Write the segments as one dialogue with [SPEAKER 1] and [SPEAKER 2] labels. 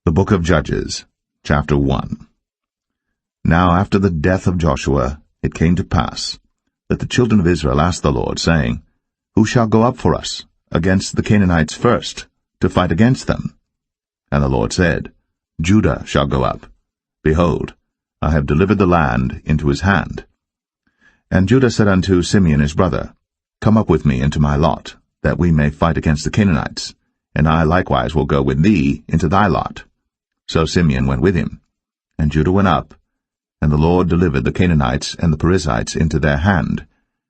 [SPEAKER 1] The Book of Judges, chapter 1. Now after the death of Joshua, it came to pass that the children of Israel asked the Lord, saying, Who shall go up for us against the Canaanites first, to fight against them? And the Lord said, Judah shall go up. Behold, I have delivered the land into his hand. And Judah said unto Simeon his brother, Come up with me into my lot, that we may fight against the Canaanites, and I likewise will go with thee into thy lot. So Simeon went with him, and Judah went up, and the Lord delivered the Canaanites and the Perizzites into their hand,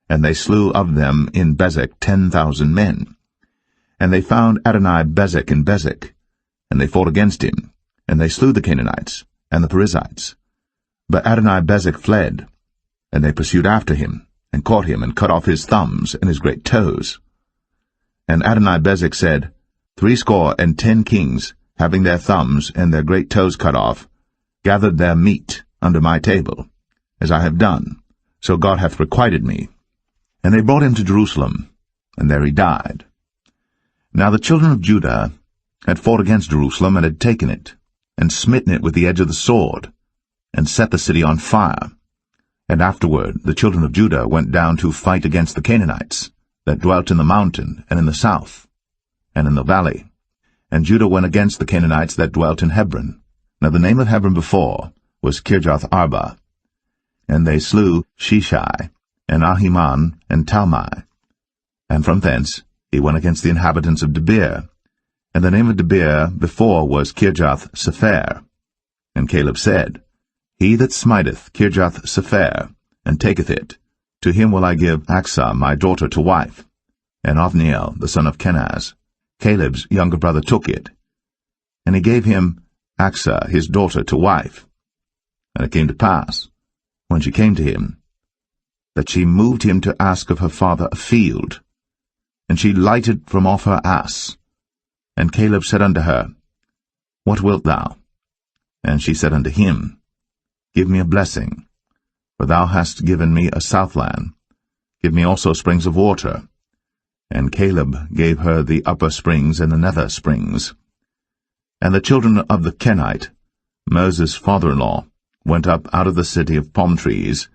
[SPEAKER 1] and they slew of them in Bezek 10,000 men. And they found Adoni-Bezek in Bezek, and they fought against him, and they slew the Canaanites and the Perizzites. But Adoni-Bezek fled, and they pursued after him, and caught him, and cut off his thumbs and his great toes. And Adoni-Bezek said, 70 kings, having their thumbs and their great toes cut off, gathered their meat under my table, as I have done, so God hath requited me. And they brought him to Jerusalem, and there he died. Now the children of Judah had fought against Jerusalem, and had taken it, and smitten it with the edge of the sword, and set the city on fire. And afterward the children of Judah went down to fight against the Canaanites, that dwelt in the mountain, and in the south, and in the valley. And Judah went against the Canaanites that dwelt in Hebron. Now the name of Hebron before was Kirjath-Arba. And they slew Sheshai, and Ahiman, and Talmai. And from thence he went against the inhabitants of Debir. And the name of Debir before was Kirjath-Sepher. And Caleb said, He that smiteth Kirjath-Sepher, and taketh it, to him will I give Achsah my daughter to wife. And Othniel the son of Kenaz, Caleb's younger brother, took it. And he gave him Achsah his daughter to wife. And it came to pass, when she came to him, that she moved him to ask of her father a field. And she lighted from off her ass. And Caleb said unto her, What wilt thou? And she said unto him, Give me a blessing, for thou hast given me a southland. Give me also springs of water. And Caleb gave her the upper springs and the nether springs. And the children of the Kenite, Moses' father-in-law, went up out of the city of palm trees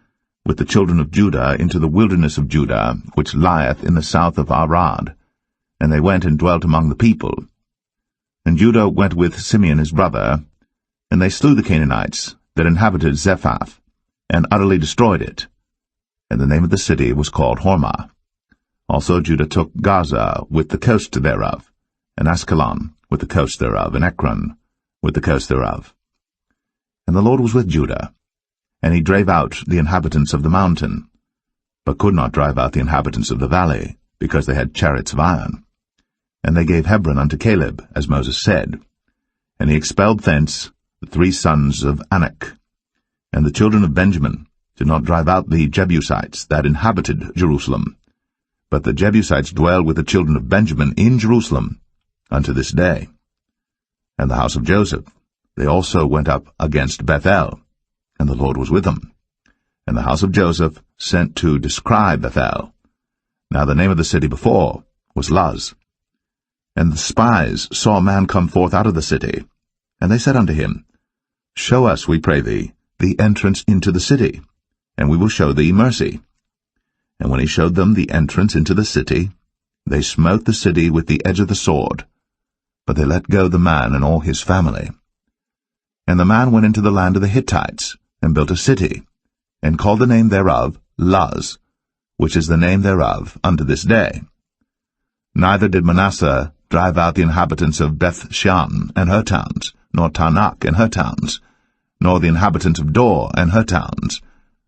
[SPEAKER 1] with the children of Judah into the wilderness of Judah, which lieth in the south of Arad. And they went and dwelt among the people. And Judah went with Simeon his brother, and they slew the Canaanites that inhabited Zephath, and utterly destroyed it. And the name of the city was called Hormah. Also Judah took Gaza with the coast thereof, and Askelon with the coast thereof, and Ekron with the coast thereof. And the Lord was with Judah, and he drave out the inhabitants of the mountain, but could not drive out the inhabitants of the valley, because they had chariots of iron. And they gave Hebron unto Caleb, as Moses said. And he expelled thence the 3 sons of Anak. And the children of Benjamin did not drive out the Jebusites that inhabited Jerusalem, but the Jebusites dwell with the children of Benjamin in Jerusalem unto this day. And the house of Joseph, they also went up against Bethel, and the Lord was with them. And the house of Joseph sent to descry Bethel. Now the name of the city before was Luz. And the spies saw a man come forth out of the city, and they said unto him, Show us, we pray thee, the entrance into the city, and we will show thee mercy. And when he showed them the entrance into the city, they smote the city with the edge of the sword, but they let go the man and all his family. And the man went into the land of the Hittites, and built a city, and called the name thereof Luz, which is the name thereof unto this day. Neither did Manasseh drive out the inhabitants of Beth-shan and her towns, nor Taanach and her towns, nor the inhabitants of Dor and her towns,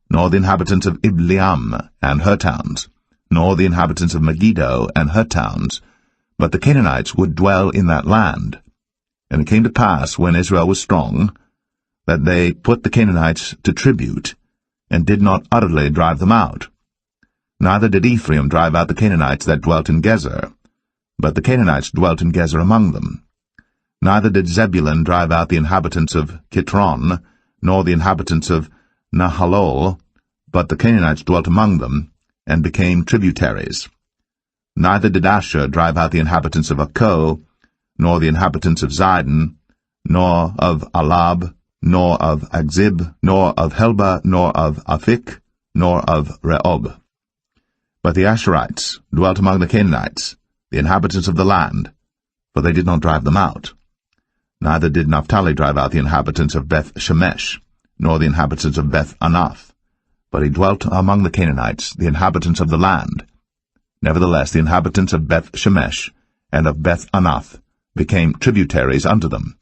[SPEAKER 1] nor the inhabitants of Ibleam and her towns, nor the inhabitants of Megiddo and her towns, but the Canaanites would dwell in that land. And it came to pass, when Israel was strong, that they put the Canaanites to tribute, and did not utterly drive them out. Neither did Ephraim drive out the Canaanites that dwelt in Gezer, but the Canaanites dwelt in Gezer among them. Neither did Zebulun drive out the inhabitants of Kitron, nor the inhabitants of Nahalol, but the Canaanites dwelt among them, and became tributaries. Neither did Asher drive out the inhabitants of Akko, nor the inhabitants of Zidon, nor of Alab, nor of Agzib, nor of Helba, nor of Aphik, nor of Rehob. But the Asherites dwelt among the Canaanites, the inhabitants of the land, for they did not drive them out. Neither did Naphtali drive out the inhabitants of Beth-Shemesh, nor the inhabitants of Beth-Anath, but he dwelt among the Canaanites, the inhabitants of the land. Nevertheless the inhabitants of Beth-Shemesh and of Beth-Anath became tributaries unto them.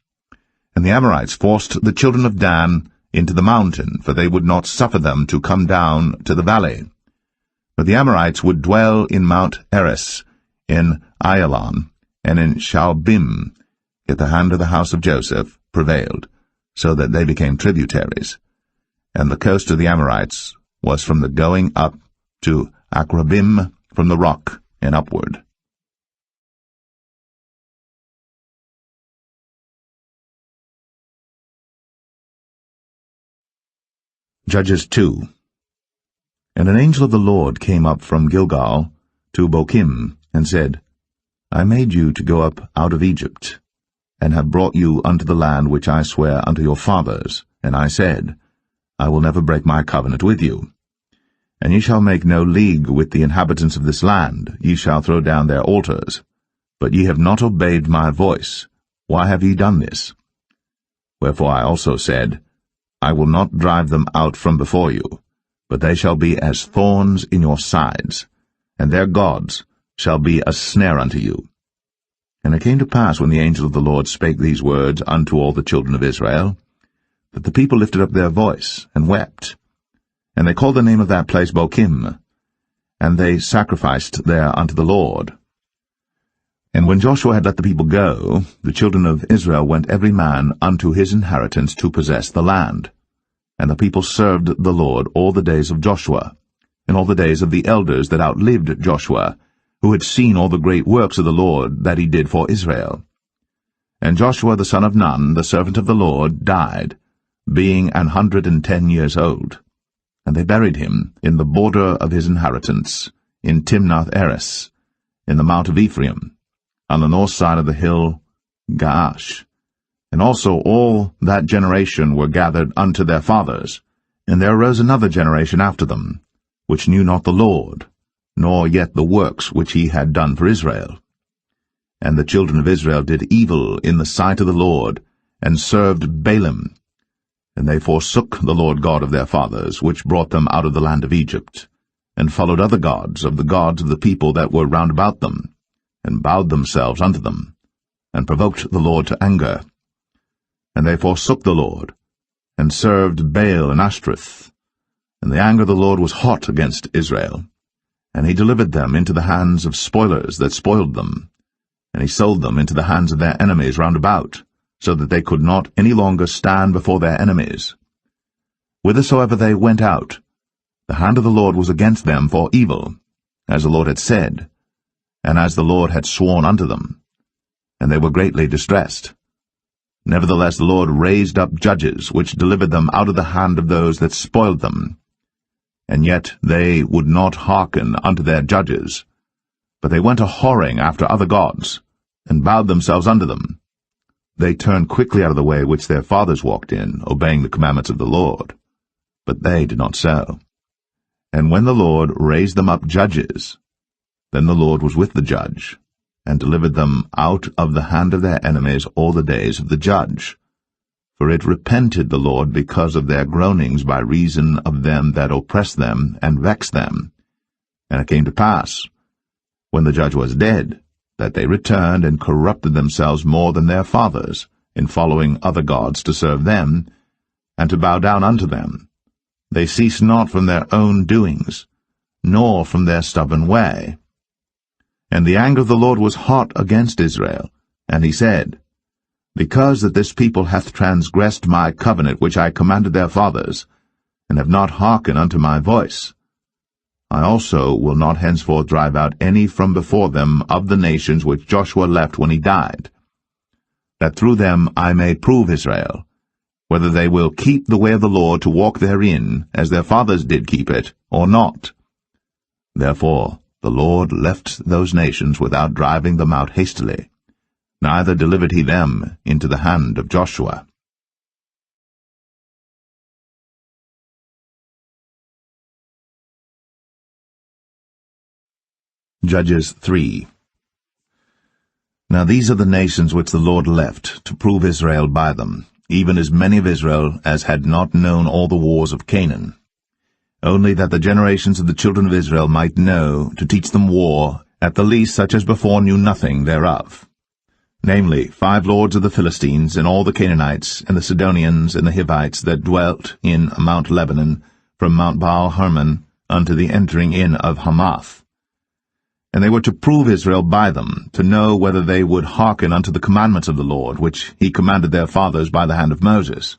[SPEAKER 1] And the Amorites forced the children of Dan into the mountain, for they would not suffer them to come down to the valley. But the Amorites would dwell in Mount Eres, in Ayalon, and in Shaalbim, yet the hand of the house of Joseph prevailed, so that they became tributaries. And the coast of the Amorites was from the going up to Akrabim, from the rock and upward. Judges 2. And an angel of the Lord came up from Gilgal to Bochim, and said, I made you to go up out of Egypt, and have brought you unto the land which I swear unto your fathers. And I said, I will never break my covenant with you. And ye shall make no league with the inhabitants of this land, ye shall throw down their altars. But ye have not obeyed my voice. Why have ye done this? Wherefore I also said, I will not drive them out from before you, but they shall be as thorns in your sides, and their gods shall be a snare unto you. And it came to pass, when the angel of the Lord spake these words unto all the children of Israel, that the people lifted up their voice, and wept. And they called the name of that place Bochim, and they sacrificed there unto the Lord. And when Joshua had let the people go, the children of Israel went every man unto his inheritance to possess the land. And the people served the Lord all the days of Joshua, and all the days of the elders that outlived Joshua, who had seen all the great works of the Lord that he did for Israel. And Joshua the son of Nun, the servant of the Lord, died, being 110 years old. And they buried him in the border of his inheritance, in Timnath-Eres, in the mount of Ephraim, on the north side of the hill Gaash. And also all that generation were gathered unto their fathers. And there arose another generation after them, which knew not the Lord, nor yet the works which he had done for Israel. And the children of Israel did evil in the sight of the Lord, and served Baalim. And they forsook the Lord God of their fathers, which brought them out of the land of Egypt, and followed other gods of the people that were round about them, and bowed themselves unto them, and provoked the Lord to anger. And they forsook the Lord, and served Baal and Ashtoreth. And the anger of the Lord was hot against Israel, and he delivered them into the hands of spoilers that spoiled them, and he sold them into the hands of their enemies round about, so that they could not any longer stand before their enemies. Whithersoever they went out, the hand of the Lord was against them for evil, as the Lord had said, and as the Lord had sworn unto them, and they were greatly distressed. Nevertheless the Lord raised up judges, which delivered them out of the hand of those that spoiled them. And yet they would not hearken unto their judges, but they went a-whoring after other gods, and bowed themselves unto them. They turned quickly out of the way which their fathers walked in, obeying the commandments of the Lord. But they did not so. And when the Lord raised them up judges, then the Lord was with the judge, and delivered them out of the hand of their enemies all the days of the judge. For it repented the Lord because of their groanings by reason of them that oppressed them and vexed them. And it came to pass, when the judge was dead, that they returned and corrupted themselves more than their fathers, in following other gods to serve them, and to bow down unto them. They ceased not from their own doings, nor from their stubborn way. And the anger of the Lord was hot against Israel, and he said, Because that this people hath transgressed my covenant which I commanded their fathers, and have not hearkened unto my voice, I also will not henceforth drive out any from before them of the nations which Joshua left when he died, that through them I may prove Israel, whether they will keep the way of the Lord to walk therein, as their fathers did keep it, or not. Therefore the Lord left those nations without driving them out hastily, neither delivered he them into the hand of Joshua. Judges 3. Now these are the nations which the Lord left, to prove Israel by them, even as many of Israel as had not known all the wars of Canaan, only that the generations of the children of Israel might know, to teach them war, at the least such as before knew nothing thereof. Namely, 5 lords of the Philistines, and all the Canaanites, and the Sidonians, and the Hivites that dwelt in Mount Lebanon, from Mount Baal-Hermon unto the entering in of Hamath. And they were to prove Israel by them, to know whether they would hearken unto the commandments of the Lord, which he commanded their fathers by the hand of Moses.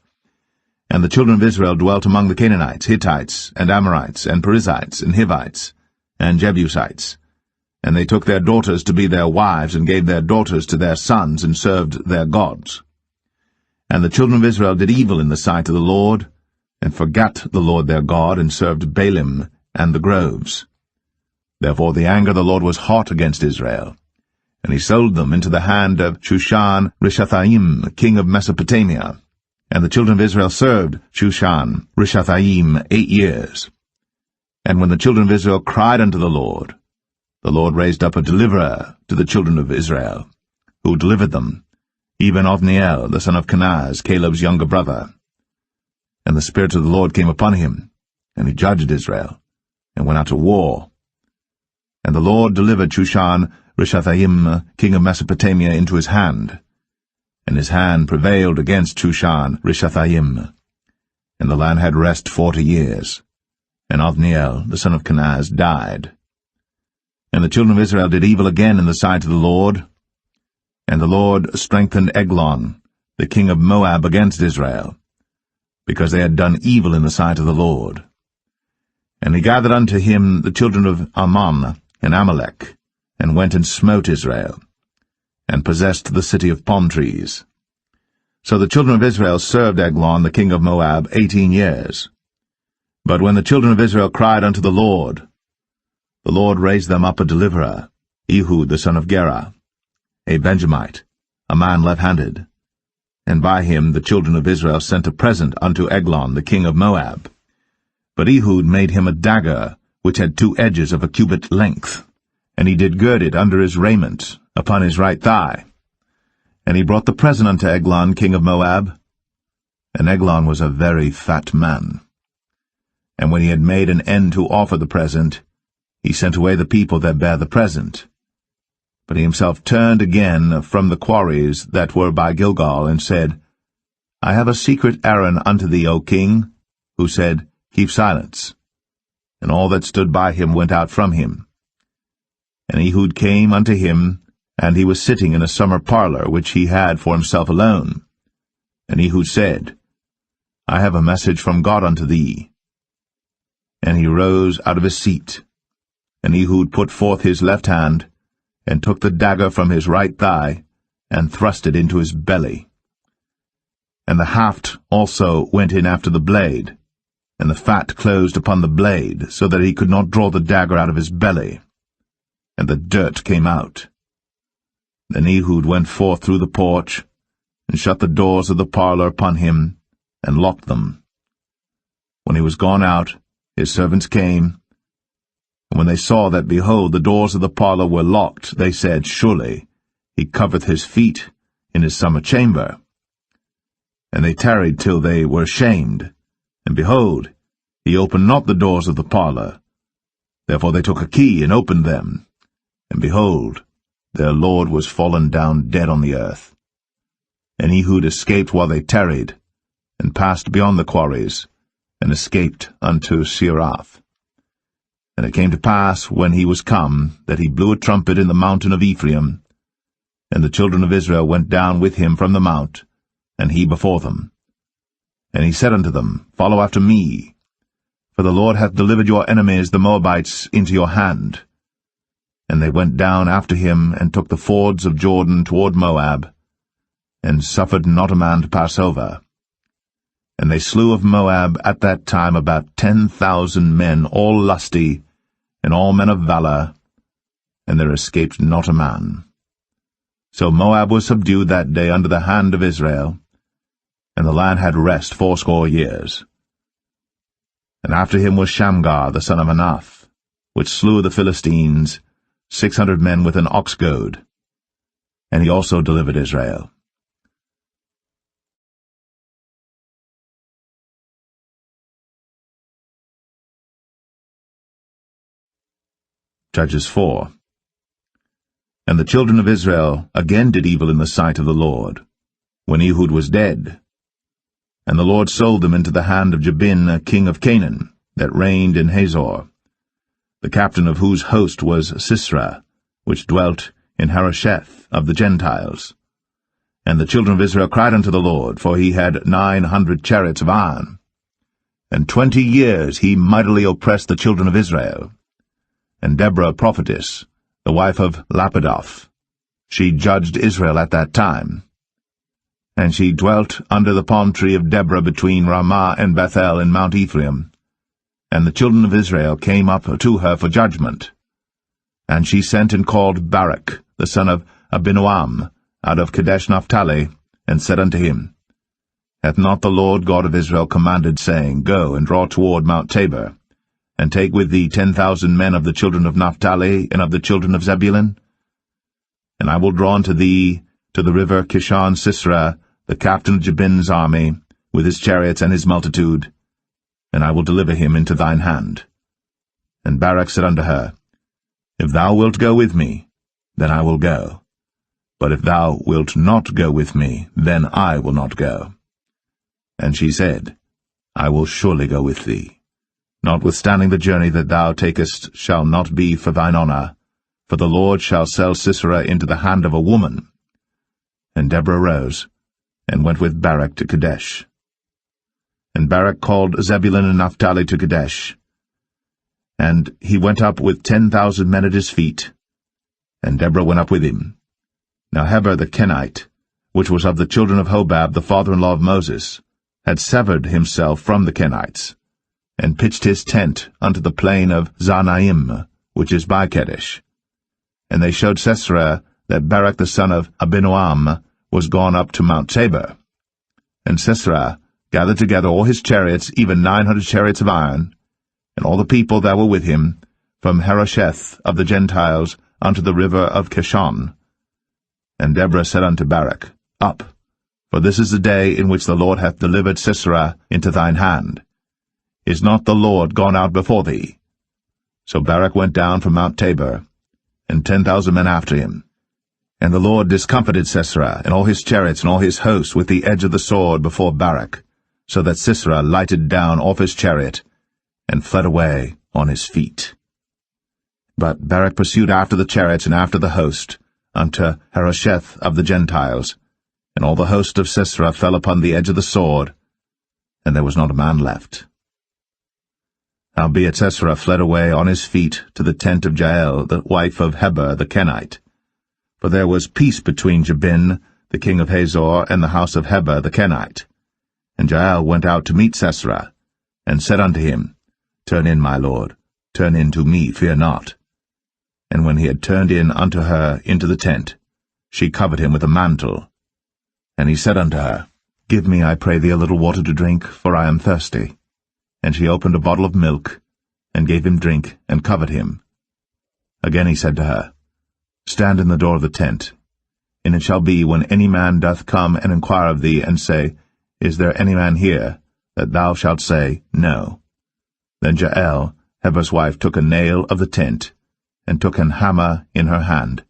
[SPEAKER 1] And the children of Israel dwelt among the Canaanites, Hittites, and Amorites, and Perizzites, and Hivites, and Jebusites. And they took their daughters to be their wives, and gave their daughters to their sons, and served their gods. And the children of Israel did evil in the sight of the Lord, and forgat the Lord their God, and served Baalim and the groves. Therefore the anger of the Lord was hot against Israel, and he sold them into the hand of Shushan-Rishathaim, king of Mesopotamia. And the children of Israel served Shushan-Rishathaim 8 years. And when the children of Israel cried unto the Lord raised up a deliverer to the children of Israel, who delivered them, even Othniel, the son of Kenaz, Caleb's younger brother. And the Spirit of the Lord came upon him, and he judged Israel, and went out to war. And the Lord delivered Shushan-Rishathaim, king of Mesopotamia, into his hand. And his hand prevailed against Shushan-Rishathaim. And the land had rest 40 years. And Othniel, the son of Kenaz, died. And the children of Israel did evil again in the sight of the Lord. And the Lord strengthened Eglon, the king of Moab, against Israel, because they had done evil in the sight of the Lord. And he gathered unto him the children of Ammon and Amalek, and went and smote Israel, and possessed the city of palm trees. So the children of Israel served Eglon, the king of Moab, 18 years. But when the children of Israel cried unto the Lord raised them up a deliverer, Ehud the son of Gera, a Benjamite, a man left-handed. And by him the children of Israel sent a present unto Eglon, the king of Moab. But Ehud made him a dagger, which had 2 edges of a cubit length, and he did gird it under his raiment, upon his right thigh. And he brought the present unto Eglon, king of Moab. And Eglon was a very fat man. And when he had made an end to offer the present, he sent away the people that bare the present. But he himself turned again from the quarries that were by Gilgal, and said, I have a secret errand unto thee, O king, who said, Keep silence. And all that stood by him went out from him. And Ehud came unto him, and he was sitting in a summer parlor, which he had for himself alone. And Ehud said, I have a message from God unto thee. And he rose out of his seat. And Ehud put forth his left hand, and took the dagger from his right thigh, and thrust it into his belly. And the haft also went in after the blade, and the fat closed upon the blade, so that he could not draw the dagger out of his belly. And the dirt came out. Then Ehud went forth through the porch, and shut the doors of the parlor upon him, and locked them. When he was gone out, his servants came, and when they saw that, behold, the doors of the parlor were locked, they said, Surely he covereth his feet in his summer chamber. And they tarried till they were ashamed. And behold, he opened not the doors of the parlor. Therefore they took a key, and opened them. And behold, their lord was fallen down dead on the earth. And Ehud escaped while they tarried, and passed beyond the quarries, and escaped unto Seirath. And it came to pass, when he was come, that he blew a trumpet in the mountain of Ephraim. And the children of Israel went down with him from the mount, and he before them. And he said unto them, Follow after me, for the Lord hath delivered your enemies the Moabites into your hand. And they went down after him, and took the fords of Jordan toward Moab, and suffered not a man to pass over. And they slew of Moab at that time about 10,000 men, all lusty, and all men of valor, and there escaped not a man. So Moab was subdued that day under the hand of Israel, and the land had rest 80 years. And after him was Shamgar the son of Anath, which slew the Philistines, 600 men with an ox goad, and he also delivered Israel. Judges 4. And the children of Israel again did evil in the sight of the Lord, when Ehud was dead. And the Lord sold them into the hand of Jabin, king of Canaan, that reigned in Hazor, the captain of whose host was Sisera, which dwelt in Harosheth of the Gentiles. And the children of Israel cried unto the Lord, for he had 900 chariots of iron. And 20 years he mightily oppressed the children of Israel. And Deborah prophetess, the wife of Lapidoth, she judged Israel at that time. And she dwelt under the palm tree of Deborah between Ramah and Bethel in Mount Ephraim. And the children of Israel came up to her for judgment. And she sent and called Barak, the son of Abinoam, out of Kadesh Naphtali, and said unto him, Hath not the Lord God of Israel commanded, saying, Go and draw toward Mount Tabor, and take with thee 10,000 men of the children of Naphtali and of the children of Zebulun? And I will draw unto thee to the river Kishon Sisera, the captain of Jabin's army, with his chariots and his multitude, and I will deliver him into thine hand. And Barak said unto her, If thou wilt go with me, then I will go. But if thou wilt not go with me, then I will not go. And she said, I will surely go with thee. Notwithstanding the journey that thou takest shall not be for thine honour, for the Lord shall sell Sisera into the hand of a woman. And Deborah rose, and went with Barak to Kadesh. And Barak called Zebulun and Naphtali to Kadesh. And he went up with 10,000 men at his feet, and Deborah went up with him. Now Heber the Kenite, which was of the children of Hobab, the father-in-law of Moses, had severed himself from the Kenites, and pitched his tent unto the plain of Zanaim, which is by Kadesh. And they showed Sisera that Barak the son of Abinoam was gone up to Mount Tabor. And Sisera gathered together all his chariots, even 900 chariots of iron, and all the people that were with him, from Harosheth of the Gentiles unto the river of Kishon. And Deborah said unto Barak, Up, for this is the day in which the Lord hath delivered Sisera into thine hand. Is not the Lord gone out before thee? So Barak went down from Mount Tabor, and 10,000 men after him. And the Lord discomfited Sisera, and all his chariots and all his host with the edge of the sword before Barak, so that Sisera lighted down off his chariot, and fled away on his feet. But Barak pursued after the chariots and after the host, unto Harosheth of the Gentiles, and all the host of Sisera fell upon the edge of the sword, and there was not a man left. Howbeit Sisera fled away on his feet to the tent of Jael, the wife of Heber the Kenite. For there was peace between Jabin, the king of Hazor, and the house of Heber the Kenite. And Jael went out to meet Sisera, and said unto him, Turn in, my lord, turn in to me, fear not. And when he had turned in unto her into the tent, she covered him with a mantle. And he said unto her, Give me, I pray thee, a little water to drink, for I am thirsty. And she opened a bottle of milk, and gave him drink, and covered him. Again he said to her, Stand in the door of the tent. And it shall be, when any man doth come and inquire of thee, and say, Is there any man here? That thou shalt say, No. Then Jael, Heber's wife, took a nail of the tent, and took an hammer in her hand,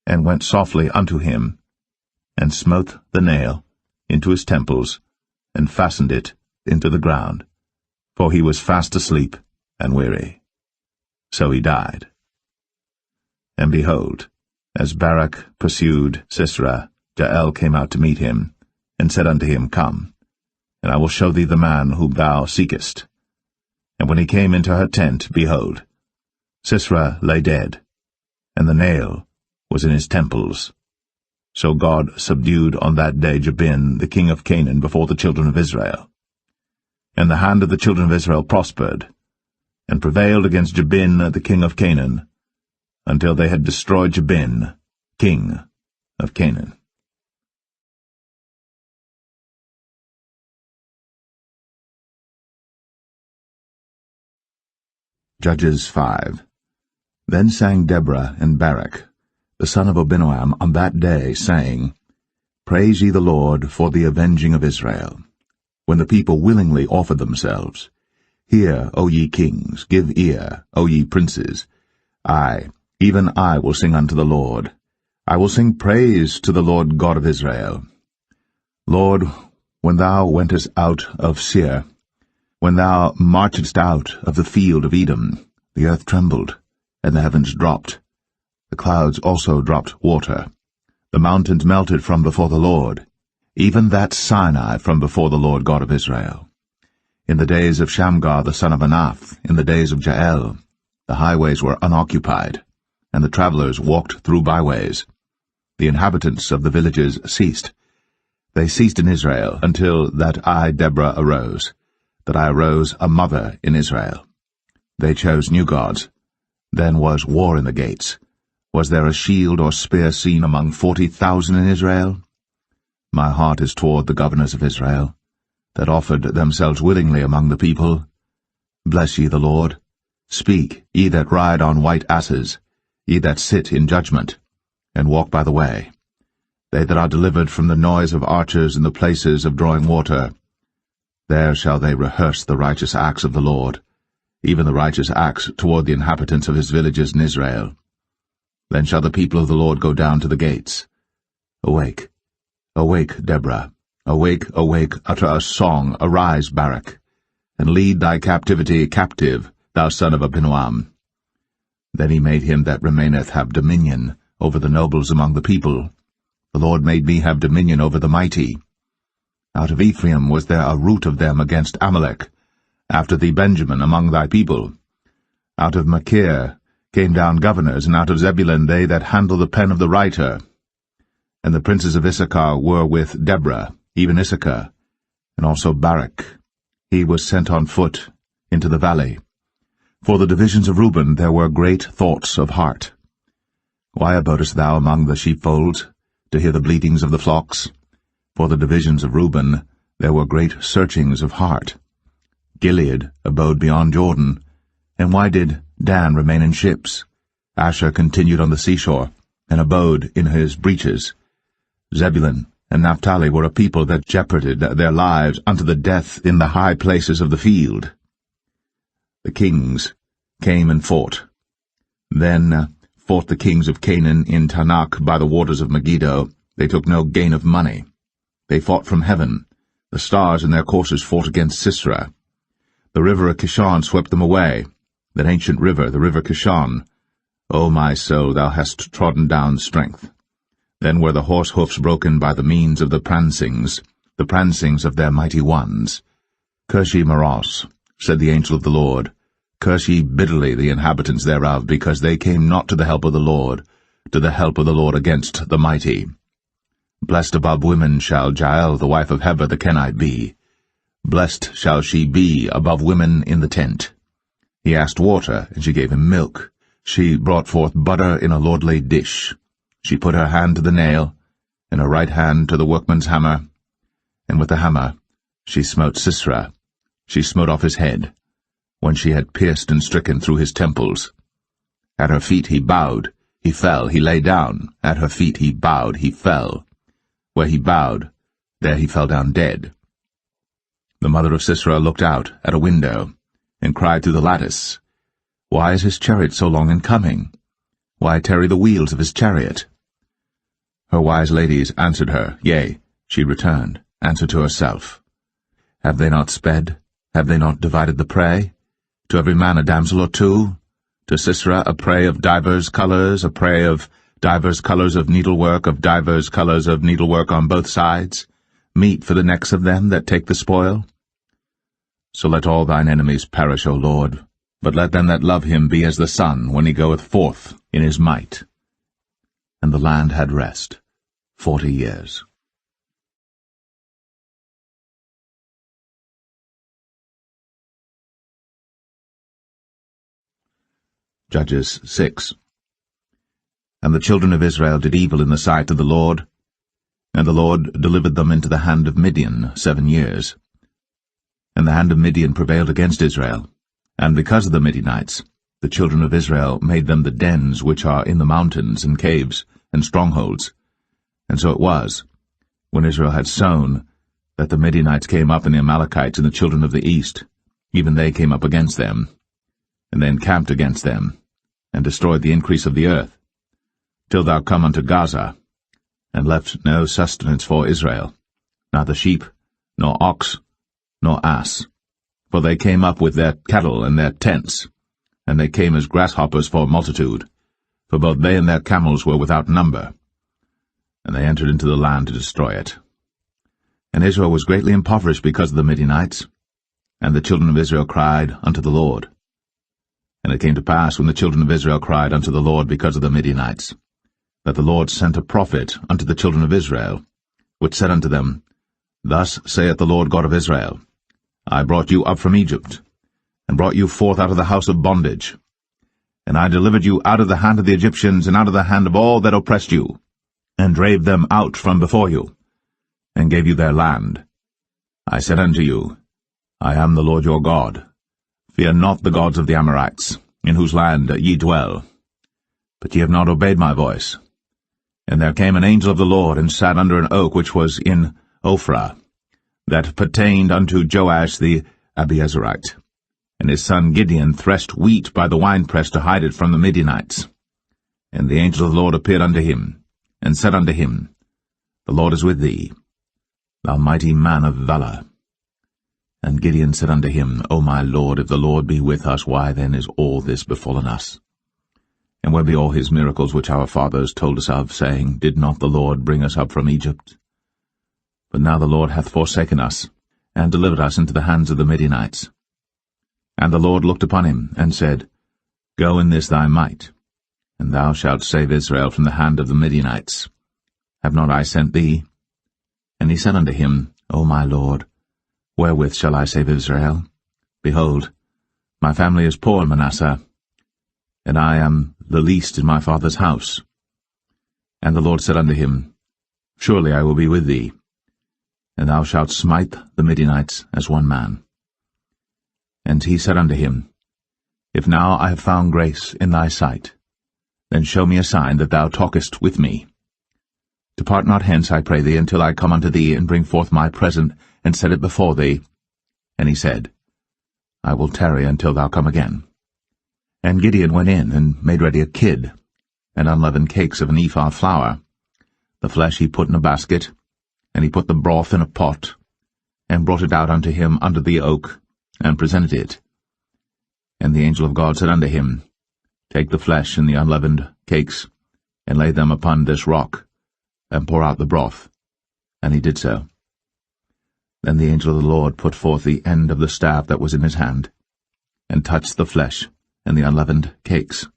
[SPEAKER 1] and went softly unto him, and smote the nail into his temples, and fastened it into the ground, for he was fast asleep and weary. So he died. And behold, as Barak pursued Sisera, Jael came out to meet him, and said unto him, Come, and I will show thee the man whom thou seekest. And when he came into her tent, behold, Sisera lay dead, and the nail was in his temples. So God subdued on that day Jabin, the king of Canaan, before the children of Israel. And the hand of the children of Israel prospered, and prevailed against Jabin, the king of Canaan, until they had destroyed Jabin, king of Canaan. Judges 5. Then sang Deborah and Barak, the son of Abinoam, on that day, saying, Praise ye the Lord for the avenging of Israel, when the people willingly offered themselves. Hear, O ye kings, give ear, O ye princes. I, even I, will sing unto the Lord. I will sing praise to the Lord God of Israel. Lord, when thou wentest out of Seir, when thou marchedst out of the field of Edom, the earth trembled, and the heavens dropped. The clouds also dropped water. The mountains melted from before the Lord, even that Sinai from before the Lord God of Israel. In the days of Shamgar the son of Anath, in the days of Jael, the highways were unoccupied, and the travelers walked through byways. The inhabitants of the villages ceased. They ceased in Israel until that I, Deborah, arose, that I arose a mother in Israel. They chose new gods. Then was war in the gates. Was there a shield or spear seen among 40,000 in Israel? My heart is toward the governors of Israel, that offered themselves willingly among the people. Bless ye the Lord. Speak, ye that ride on white asses, ye that sit in judgment, and walk by the way. They that are delivered from the noise of archers in the places of drawing water. There shall they rehearse the righteous acts of the Lord, even the righteous acts toward the inhabitants of his villages in Israel. Then shall the people of the Lord go down to the gates. Awake, awake, Deborah. Awake, awake, utter a song, arise, Barak, and lead thy captivity captive, thou son of Abinoam. Then he made him that remaineth have dominion over the nobles among the people. The Lord made me have dominion over the mighty. Out of Ephraim was there a root of them against Amalek, after thee Benjamin among thy people. Out of Machir came down governors, and out of Zebulun they that handle the pen of the writer. And the princes of Issachar were with Deborah, even Issachar, and also Barak. He was sent on foot into the valley. For the divisions of Reuben there were great thoughts of heart. Why abodest thou among the sheepfolds, to hear the bleatings of the flocks? For the divisions of Reuben there were great searchings of heart. Gilead abode beyond Jordan. And why did Dan remain in ships? Asher continued on the seashore, and abode in his breaches. Zebulun and Naphtali were a people that jeoparded their lives unto the death in the high places of the field. The kings came and fought. Then fought the kings of Canaan in Tanakh by the waters of Megiddo. They took no gain of money. They fought from heaven. The stars in their courses fought against Sisera. The river of Kishon swept them away, that ancient river, the river Kishon. O my soul, thou hast trodden down strength. Then were the horse hoofs broken by the means of the prancings of their mighty ones. Curse ye Maros, said the angel of the Lord. Curse ye bitterly the inhabitants thereof, because they came not to the help of the Lord against the mighty. Blessed above women shall Jael the wife of Heber the Kenite be. Blessed shall she be above women in the tent. He asked water, and she gave him milk. She brought forth butter in a lordly dish. She put her hand to the nail, and her right hand to the workman's hammer. And with the hammer she smote Sisera. She smote off his head, when she had pierced and stricken through his temples. At her feet he bowed, he fell, he lay down. At her feet he bowed, he fell. Where he bowed, there he fell down dead. The mother of Sisera looked out at a window, and cried through the lattice, Why is his chariot so long in coming? Why tarry the wheels of his chariot? Her wise ladies answered her, yea, she returned, answered to herself. Have they not sped? Have they not divided the prey? To every man a damsel or two? To Sisera a prey of divers colours, a prey of divers colours of needlework, of divers colours of needlework on both sides, meat for the necks of them that take the spoil? So let all thine enemies perish, O Lord, but let them that love him be as the sun when he goeth forth in his might. And the land had rest 40 years. Judges 6. And the children of Israel did evil in the sight of the Lord, and the Lord delivered them into the hand of Midian 7 years. And the hand of Midian prevailed against Israel, and because of the Midianites, the children of Israel made them the dens which are in the mountains and caves and strongholds. And so it was, when Israel had sown, that the Midianites came up, and the Amalekites and the children of the east, even they came up against them, and they encamped against them, and destroyed the increase of the earth, till thou come unto Gaza, and left no sustenance for Israel, neither sheep, nor ox, nor ass. For they came up with their cattle and their tents, and they came as grasshoppers for multitude, for both they and their camels were without number. And they entered into the land to destroy it. And Israel was greatly impoverished because of the Midianites, and the children of Israel cried unto the Lord. And it came to pass, when the children of Israel cried unto the Lord because of the Midianites, that the Lord sent a prophet unto the children of Israel, which said unto them, Thus saith the Lord God of Israel, I brought you up from Egypt, and brought you forth out of the house of bondage. And I delivered you out of the hand of the Egyptians, and out of the hand of all that oppressed you, and drave them out from before you, and gave you their land. I said unto you, I am the Lord your God. Fear not the gods of the Amorites, in whose land ye dwell. But ye have not obeyed my voice. And there came an angel of the Lord, and sat under an oak which was in Ophrah, that pertained unto Joash the Abiezrite. And his son Gideon threshed wheat by the winepress to hide it from the Midianites. And the angel of the Lord appeared unto him, and said unto him, The Lord is with thee, thou mighty man of valour. And Gideon said unto him, O my Lord, if the Lord be with us, why then is all this befallen us? And where be all his miracles which our fathers told us of, saying, Did not the Lord bring us up from Egypt? But now the Lord hath forsaken us, and delivered us into the hands of the Midianites. And the Lord looked upon him, and said, Go in this thy might, and thou shalt save Israel from the hand of the Midianites. Have not I sent thee? And he said unto him, O my Lord, wherewith shall I save Israel? Behold, my family is poor in Manasseh, and I am the least in my father's house. And the Lord said unto him, Surely I will be with thee, and thou shalt smite the Midianites as one man. And he said unto him, If now I have found grace in thy sight, then show me a sign that thou talkest with me. Depart not hence, I pray thee, until I come unto thee, and bring forth my present, and set it before thee. And he said, I will tarry until thou come again. And Gideon went in, and made ready a kid, and unleavened cakes of an ephah flour. The flesh he put in a basket, and he put the broth in a pot, and brought it out unto him under the oak, and presented it. And the angel of God said unto him, Take the flesh and the unleavened cakes, and lay them upon this rock, and pour out the broth. And he did so. Then the angel of the Lord put forth the end of the staff that was in his hand, and touched the flesh and the unleavened cakes.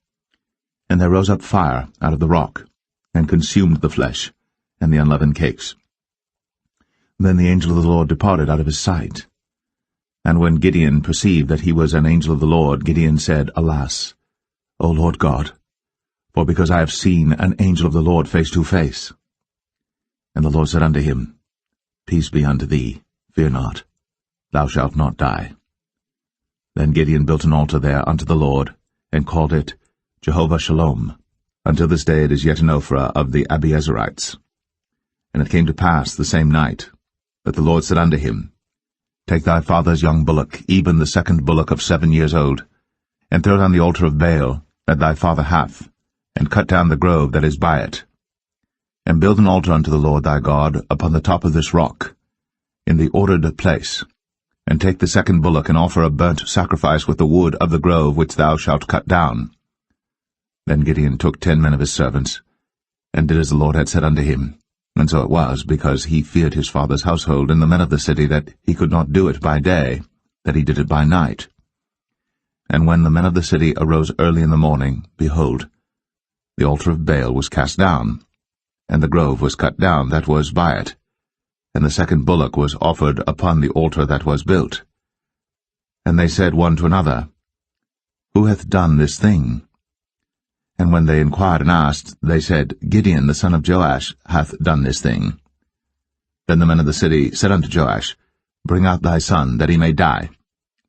[SPEAKER 1] And there rose up fire out of the rock, and consumed the flesh and the unleavened cakes. Then the angel of the Lord departed out of his sight. And when Gideon perceived that he was an angel of the Lord, Gideon said, Alas, O Lord God, for because I have seen an angel of the Lord face to face. And the Lord said unto him, Peace be unto thee, fear not, thou shalt not die. Then Gideon built an altar there unto the Lord, and called it Jehovah Shalom. Until this day it is yet in Ophrah of the Abiezrites. And it came to pass the same night that the Lord said unto him, Take thy father's young bullock, even the second bullock of 7 years old, and throw down the altar of Baal that thy father hath, and cut down the grove that is by it. And build an altar unto the Lord thy God upon the top of this rock, in the ordered place. And take the second bullock, and offer a burnt sacrifice with the wood of the grove which thou shalt cut down. Then Gideon took 10 men of his servants, and did as the Lord had said unto him. And so it was, because he feared his father's household and the men of the city, that he could not do it by day, that he did it by night. And when the men of the city arose early in the morning, behold, the altar of Baal was cast down, and the grove was cut down that was by it, and the second bullock was offered upon the altar that was built. And they said one to another, Who hath done this thing? And when they inquired and asked, they said, Gideon the son of Joash hath done this thing. Then the men of the city said unto Joash, Bring out thy son, that he may die,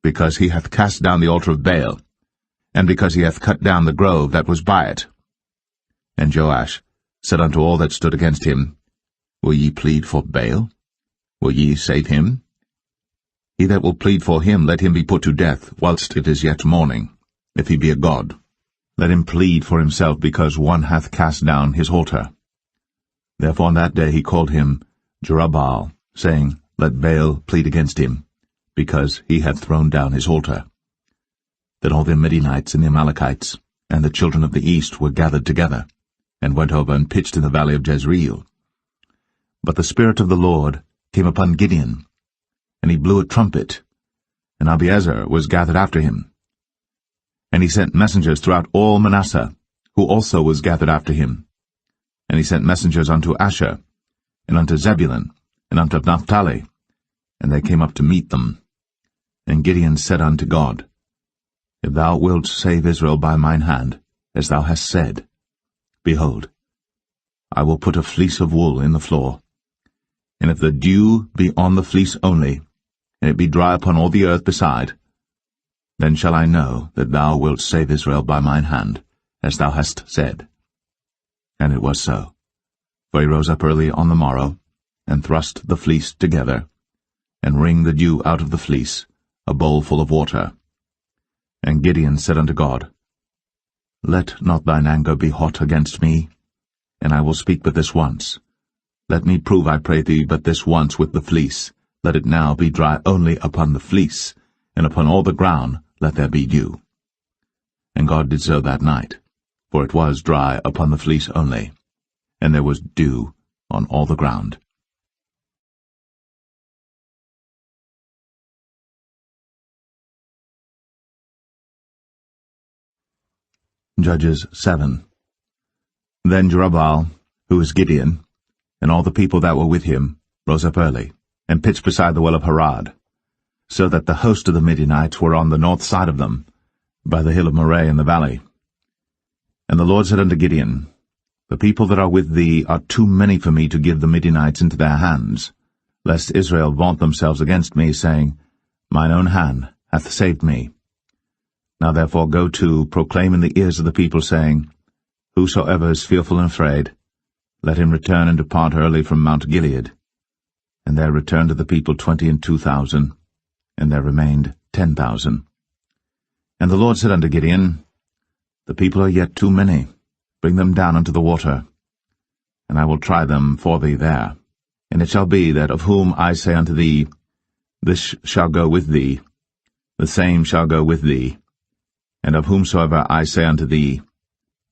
[SPEAKER 1] because he hath cast down the altar of Baal, and because he hath cut down the grove that was by it. And Joash said unto all that stood against him, Will ye plead for Baal? Will ye save him? He that will plead for him, let him be put to death, whilst it is yet morning, if he be a god. Let him plead for himself, because one hath cast down his altar. Therefore on that day he called him Jerubbaal, saying, Let Baal plead against him, because he hath thrown down his altar. Then all the Midianites and the Amalekites, and the children of the east were gathered together, and went over and pitched in the valley of Jezreel. But the Spirit of the Lord came upon Gideon, and he blew a trumpet, and Abiezer was gathered after him. And he sent messengers throughout all Manasseh, who also was gathered after him. And he sent messengers unto Asher, and unto Zebulun, and unto Naphtali, and they came up to meet them. And Gideon said unto God, If thou wilt save Israel by mine hand, as thou hast said, behold, I will put a fleece of wool in the floor. And if the dew be on the fleece only, and it be dry upon all the earth beside, then shall I know that thou wilt save Israel by mine hand, as thou hast said. And it was so. For he rose up early on the morrow, and thrust the fleece together, and wring the dew out of the fleece, a bowl full of water. And Gideon said unto God, Let not thine anger be hot against me, and I will speak but this once. Let me prove, I pray thee, but this once with the fleece. Let it now be dry only upon the fleece, and upon all the ground let there be dew. And God did so that night, for it was dry upon the fleece only, and there was dew on all the ground. Judges 7. Then Jerubbaal, who is Gideon, and all the people that were with him, rose up early, and pitched beside the well of Harad, so that the host of the Midianites were on the north side of them, by the hill of Moreh in the valley. And the Lord said unto Gideon, The people that are with thee are too many for me to give the Midianites into their hands, lest Israel vaunt themselves against me, saying, Mine own hand hath saved me. Now therefore go to, proclaim in the ears of the people, saying, Whosoever is fearful and afraid, let him return and depart early from Mount Gilead. And there returned to the people 22,000, and there remained 10,000. And the Lord said unto Gideon, The people are yet too many. Bring them down unto the water, and I will try them for thee there. And it shall be that of whom I say unto thee, This shall go with thee, the same shall go with thee. And of whomsoever I say unto thee,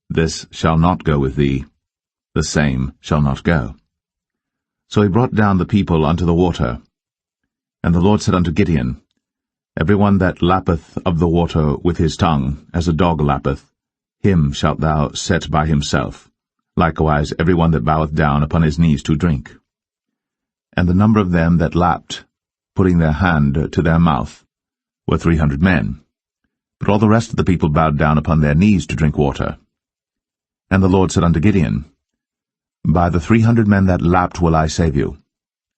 [SPEAKER 1] This shall not go with thee, the same shall not go. So he brought down the people unto the water. And the Lord said unto Gideon, Every one that lappeth of the water with his tongue, as a dog lappeth, him shalt thou set by himself, likewise every one that boweth down upon his knees to drink. And the number of them that lapped, putting their hand to their mouth, were 300 men. But all the rest of the people bowed down upon their knees to drink water. And the Lord said unto Gideon, By the 300 men that lapped will I save you,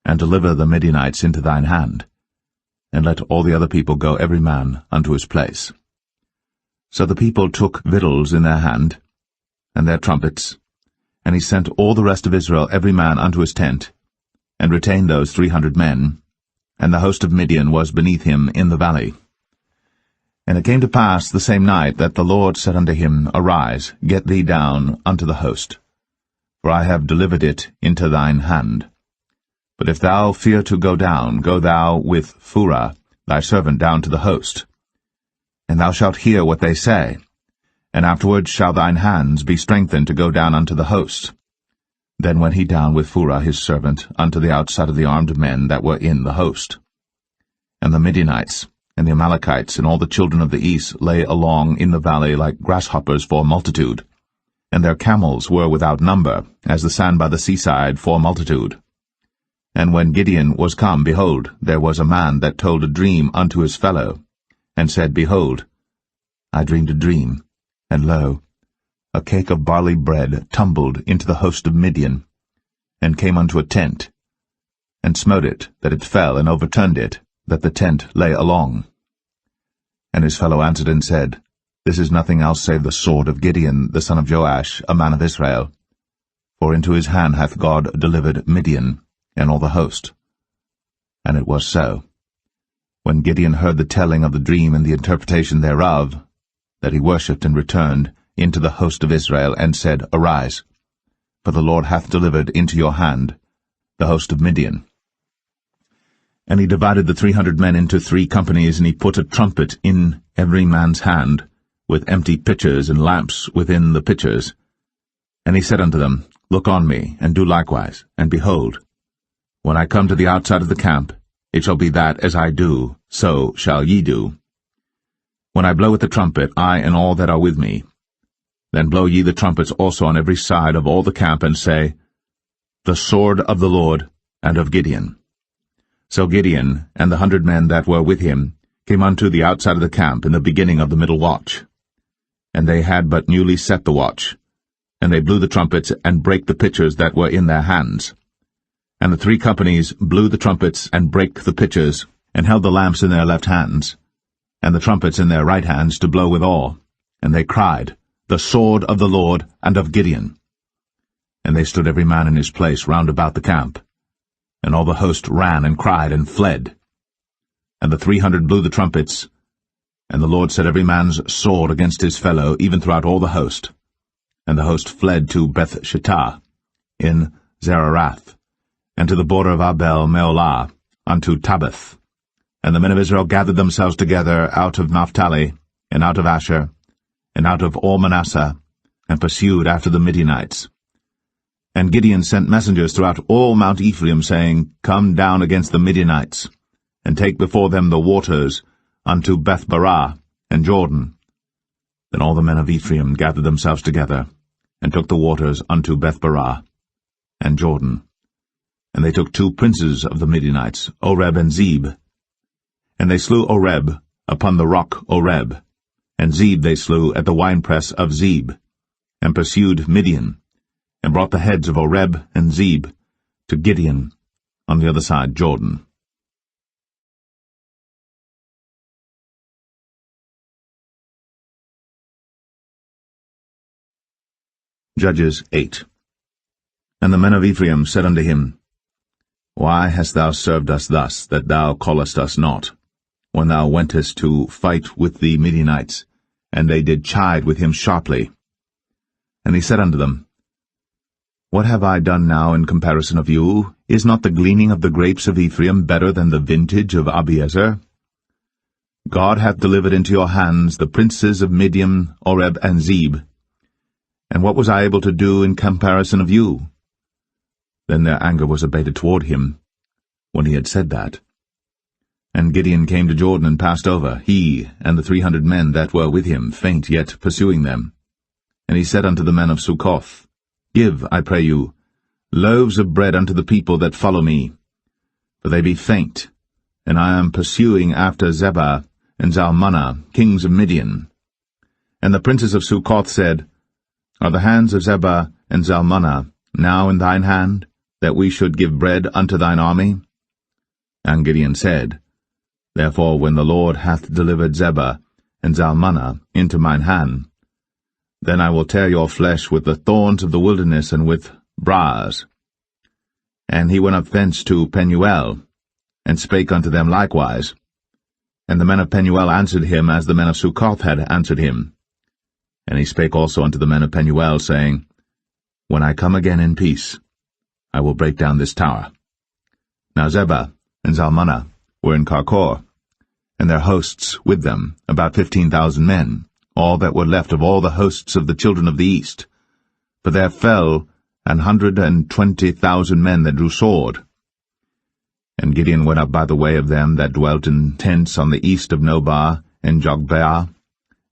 [SPEAKER 1] and deliver the Midianites into thine hand, and let all the other people go every man unto his place. So the people took victuals in their hand, and their trumpets, and he sent all the rest of Israel every man unto his tent, and retained those 300 men, and the host of Midian was beneath him in the valley. And it came to pass the same night that the Lord said unto him, Arise, get thee down unto the host, for I have delivered it into thine hand. But if thou fear to go down, go thou with Phurah thy servant down to the host. And thou shalt hear what they say, and afterward shall thine hands be strengthened to go down unto the host. Then went he down with Phurah his servant unto the outside of the armed men that were in the host. And the Midianites, and the Amalekites, and all the children of the east lay along in the valley like grasshoppers for multitude, and their camels were without number, as the sand by the seaside for multitude. And when Gideon was come, behold, there was a man that told a dream unto his fellow, and said, Behold, I dreamed a dream, and lo, a cake of barley bread tumbled into the host of Midian, and came unto a tent, and smote it, that it fell, and overturned it, that the tent lay along. And his fellow answered and said, This is nothing else save the sword of Gideon, the son of Joash, a man of Israel. For into his hand hath God delivered Midian, and all the host. And it was so. When Gideon heard the telling of the dream and the interpretation thereof, that he worshipped and returned into the host of Israel, and said, Arise, for the Lord hath delivered into your hand the host of Midian. And he divided the 300 men into 3 companies, and he put a trumpet in every man's hand, with empty pitchers and lamps within the pitchers. And he said unto them, Look on me, and do likewise, and behold, when I come to the outside of the camp, it shall be that as I do, so shall ye do. When I blow with the trumpet, I and all that are with me, then blow ye the trumpets also on every side of all the camp, and say, The sword of the Lord and of Gideon. So Gideon and the 100 men that were with him came unto the outside of the camp in the beginning of the middle watch. And they had but newly set the watch, and they blew the trumpets, and brake the pitchers that were in their hands. And the 3 companies blew the trumpets, and brake the pitchers, and held the lamps in their left hands, and the trumpets in their right hands, to blow withal. And they cried, The sword of the Lord and of Gideon. And they stood every man in his place round about the camp. And all the host ran and cried and fled. And the 300 blew the trumpets, and the Lord set every man's sword against his fellow, even throughout all the host. And the host fled to Beth-shittah in Zererath, and to the border of Abel-meholah, unto Tabbath. And the men of Israel gathered themselves together out of Naphtali, and out of Asher, and out of all Manasseh, and pursued after the Midianites. And Gideon sent messengers throughout all Mount Ephraim, saying, Come down against the Midianites, and take before them the waters unto Beth-barah and Jordan. Then all the men of Ephraim gathered themselves together, and took the waters unto Beth-barah and Jordan. And they took 2 princes of the Midianites, Oreb and Zeb. And they slew Oreb upon the rock Oreb, and Zeb they slew at the winepress of Zeb, and pursued Midian, and brought the heads of Oreb and Zeb to Gideon on the other side Jordan. Judges 8. And the men of Ephraim said unto him, Why hast thou served us thus, that thou callest us not, when thou wentest to fight with the Midianites? And they did chide with him sharply. And he said unto them, What have I done now in comparison of you? Is not the gleaning of the grapes of Ephraim better than the vintage of Abiezer? God hath delivered into your hands the princes of Midian, Oreb, and Zeb. And what was I able to do in comparison of you? Then their anger was abated toward him, when he had said that. And Gideon came to Jordan and passed over, he and the 300 men that were with him, faint yet pursuing them. And he said unto the men of Succoth, Give, I pray you, loaves of bread unto the people that follow me, for they be faint, and I am pursuing after Zebah and Zalmunna, kings of Midian. And the princes of Succoth said, Are the hands of Zebah and Zalmunna now in thine hand, that we should give bread unto thine army? And Gideon said, Therefore when the Lord hath delivered Zebah and Zalmunna into mine hand, then I will tear your flesh with the thorns of the wilderness and with briars. And he went up thence to Penuel, and spake unto them likewise. And the men of Penuel answered him as the men of Succoth had answered him. And he spake also unto the men of Penuel, saying, When I come again in peace, I will break down this tower. Now Zebah and Zalmunna were in Karkor, and their hosts with them, about 15,000 men, all that were left of all the hosts of the children of the east. For there fell 120,000 men that drew sword. And Gideon went up by the way of them that dwelt in tents on the east of Nobah and Jogbeah,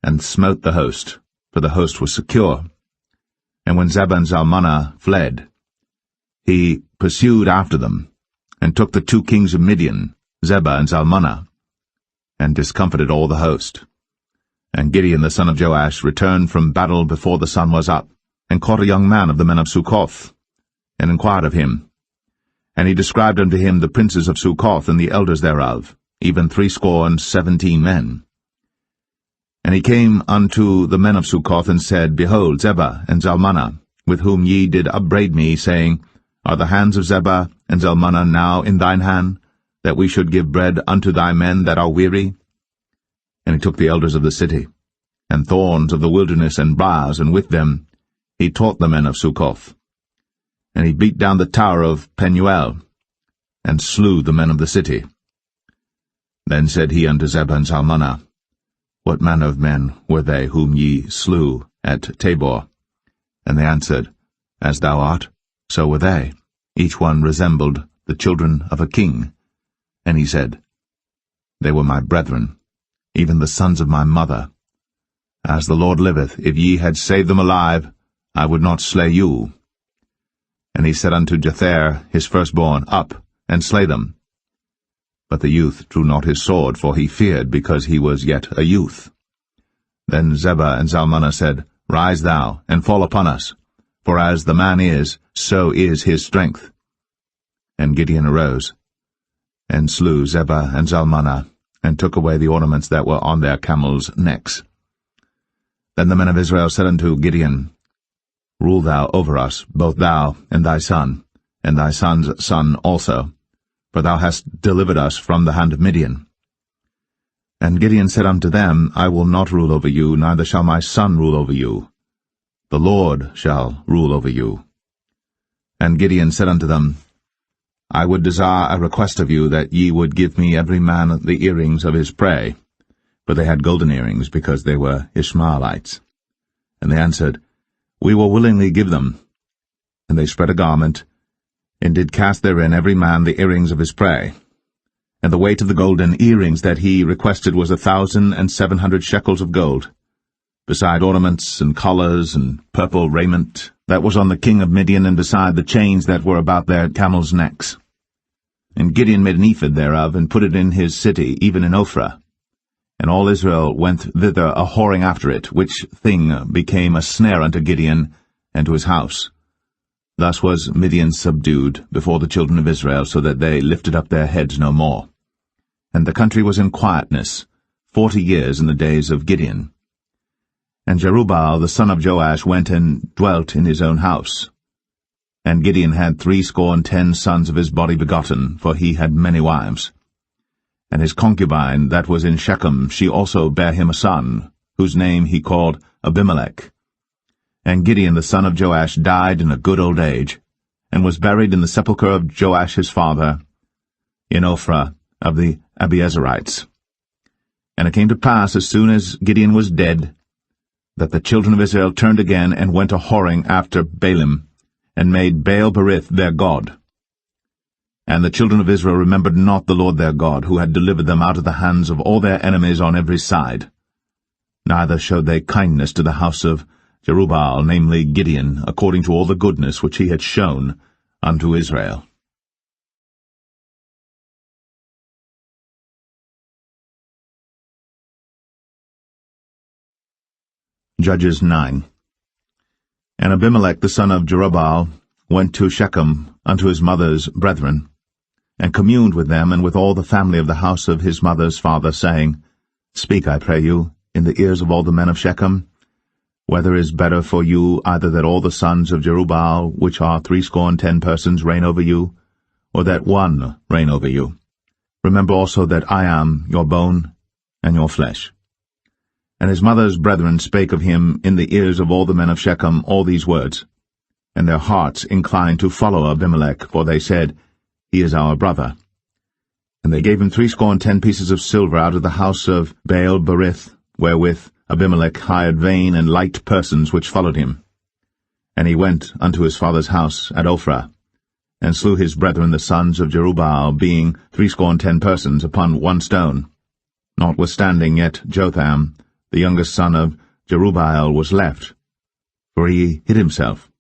[SPEAKER 1] and smote the host, for the host was secure. And when Zebah and Zalmunna fled, he pursued after them, and took the 2 kings of Midian, Zebah and Zalmunna, and discomfited all the host. And Gideon the son of Joash returned from battle before the sun was up, and caught a young man of the men of Succoth, and inquired of him. And he described unto him the princes of Succoth and the elders thereof, even 17 men. And he came unto the men of Succoth, and said, Behold, Zebah and Zalmunna, with whom ye did upbraid me, saying, Are the hands of Zebah and Zalmunna now in thine hand, that we should give bread unto thy men that are weary? And he took the elders of the city, and thorns of the wilderness and briars, and with them he taught the men of Succoth. And he beat down the tower of Penuel, and slew the men of the city. Then said he unto Zebah and Zalmunna, What manner of men were they whom ye slew at Tabor? And they answered, As thou art, so were they. Each one resembled the children of a king. And he said, They were my brethren, even the sons of my mother. As the Lord liveth, if ye had saved them alive, I would not slay you. And he said unto Jether his firstborn, Up, and slay them. But the youth drew not his sword, for he feared, because he was yet a youth. Then Zebah and Zalmunna said, Rise thou, and fall upon us, for as the man is, so is his strength. And Gideon arose, and slew Zebah and Zalmunna, and took away the ornaments that were on their camels' necks. Then the men of Israel said unto Gideon, Rule thou over us, both thou and thy son, and thy son's son also, for thou hast delivered us from the hand of Midian. And Gideon said unto them, I will not rule over you, neither shall my son rule over you. The Lord shall rule over you. And Gideon said unto them, I would desire a request of you, that ye would give me every man the earrings of his prey. For they had golden earrings, because they were Ishmaelites. And they answered, We will willingly give them. And they spread a garment, and did cast therein every man the earrings of his prey. And the weight of the golden earrings that he requested was 1,700 shekels of gold, beside ornaments and collars and purple raiment that was on the king of Midian, and beside the chains that were about their camels' necks. And Gideon made an ephod thereof, and put it in his city, even in Ophrah. And all Israel went thither a-whoring after it, which thing became a snare unto Gideon and to his house. Thus was Midian subdued before the children of Israel, so that they lifted up their heads no more. And the country was in quietness 40 years in the days of Gideon. And Jerubbaal the son of Joash went and dwelt in his own house. And Gideon had 70 sons of his body begotten, for he had many wives. And his concubine that was in Shechem, she also bare him a son, whose name he called Abimelech. And Gideon the son of Joash died in a good old age, and was buried in the sepulchre of Joash his father, in Ophrah of the Abiezerites. And it came to pass, as soon as Gideon was dead, that the children of Israel turned again, and went a-whoring after Baalim, and made Baal-berith their god. And the children of Israel remembered not the Lord their God, who had delivered them out of the hands of all their enemies on every side. Neither showed they kindness to the house of Jerubbaal, namely Gideon, according to all the goodness which he had shown unto Israel. Judges 9. And Abimelech the son of Jerubbaal went to Shechem unto his mother's brethren, and communed with them and with all the family of the house of his mother's father, saying, Speak, I pray you, in the ears of all the men of Shechem, whether is better for you either that all the sons of Jerubbaal, which are 70 persons, reign over you, or that one reign over you? Remember also that I am your bone and your flesh. And his mother's brethren spake of him in the ears of all the men of Shechem all these words. And their hearts inclined to follow Abimelech, for they said, He is our brother. And they gave him 70 pieces of silver out of the house of Baal-berith, wherewith Abimelech hired vain and light persons which followed him. And he went unto his father's house at Ophrah, and slew his brethren the sons of Jerubbaal, being 70 persons, upon one stone. Notwithstanding yet Jotham, the youngest son of Jerubbaal, was left, for he hid himself.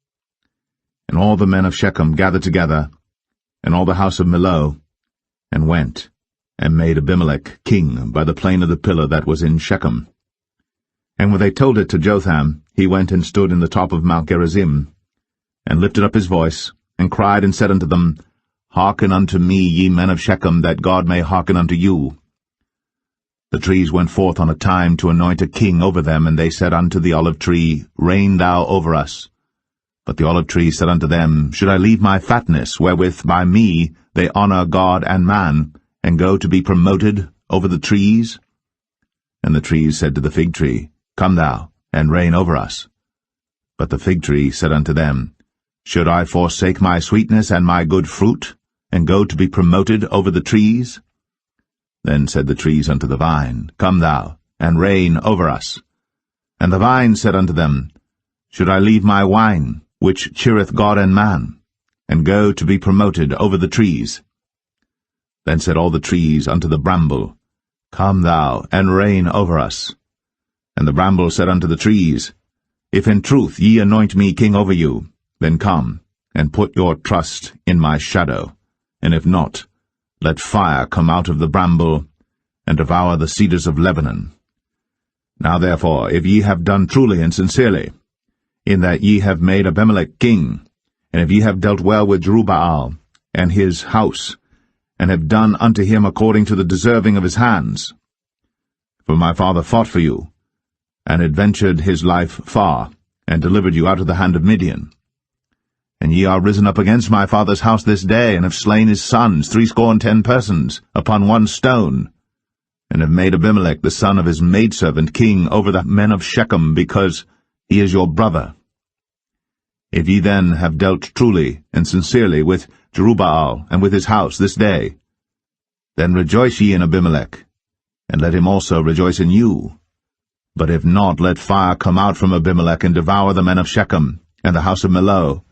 [SPEAKER 1] And all the men of Shechem gathered together, and all the house of Millo, and went, and made Abimelech king by the plain of the pillar that was in Shechem. And when they told it to Jotham, he went and stood in the top of Mount Gerizim, and lifted up his voice, and cried and said unto them, Hearken unto me, ye men of Shechem, that God may hearken unto you. The trees went forth on a time to anoint a king over them, and they said unto the olive tree, Reign thou over us. But the olive tree said unto them, Should I leave my fatness, wherewith by me they honour God and man, and go to be promoted over the trees? And the trees said to the fig tree, Come thou, and reign over us. But the fig tree said unto them, Should I forsake my sweetness and my good fruit, and go to be promoted over the trees? Then said the trees unto the vine, Come thou, and reign over us. And the vine said unto them, Should I leave my wine, which cheereth God and man, and go to be promoted over the trees? Then said all the trees unto the bramble, Come thou, and reign over us. And the bramble said unto the trees, If in truth ye anoint me king over you, then come, and put your trust in my shadow, and if not, let fire come out of the bramble, and devour the cedars of Lebanon. Now therefore, if ye have done truly and sincerely, in that ye have made Abimelech king, and if ye have dealt well with Jerubbaal and his house, and have done unto him according to the deserving of his hands, for my father fought for you, and adventured his life far, and delivered you out of the hand of Midian. And ye are risen up against my father's house this day, and have slain his sons, 70 persons, upon one stone, and have made Abimelech the son of his maidservant king over the men of Shechem, because he is your brother. If ye then have dealt truly and sincerely with Jerubbaal and with his house this day, then rejoice ye in Abimelech, and let him also rejoice in you. But if not, let fire come out from Abimelech, and devour the men of Shechem, and the house of Millo.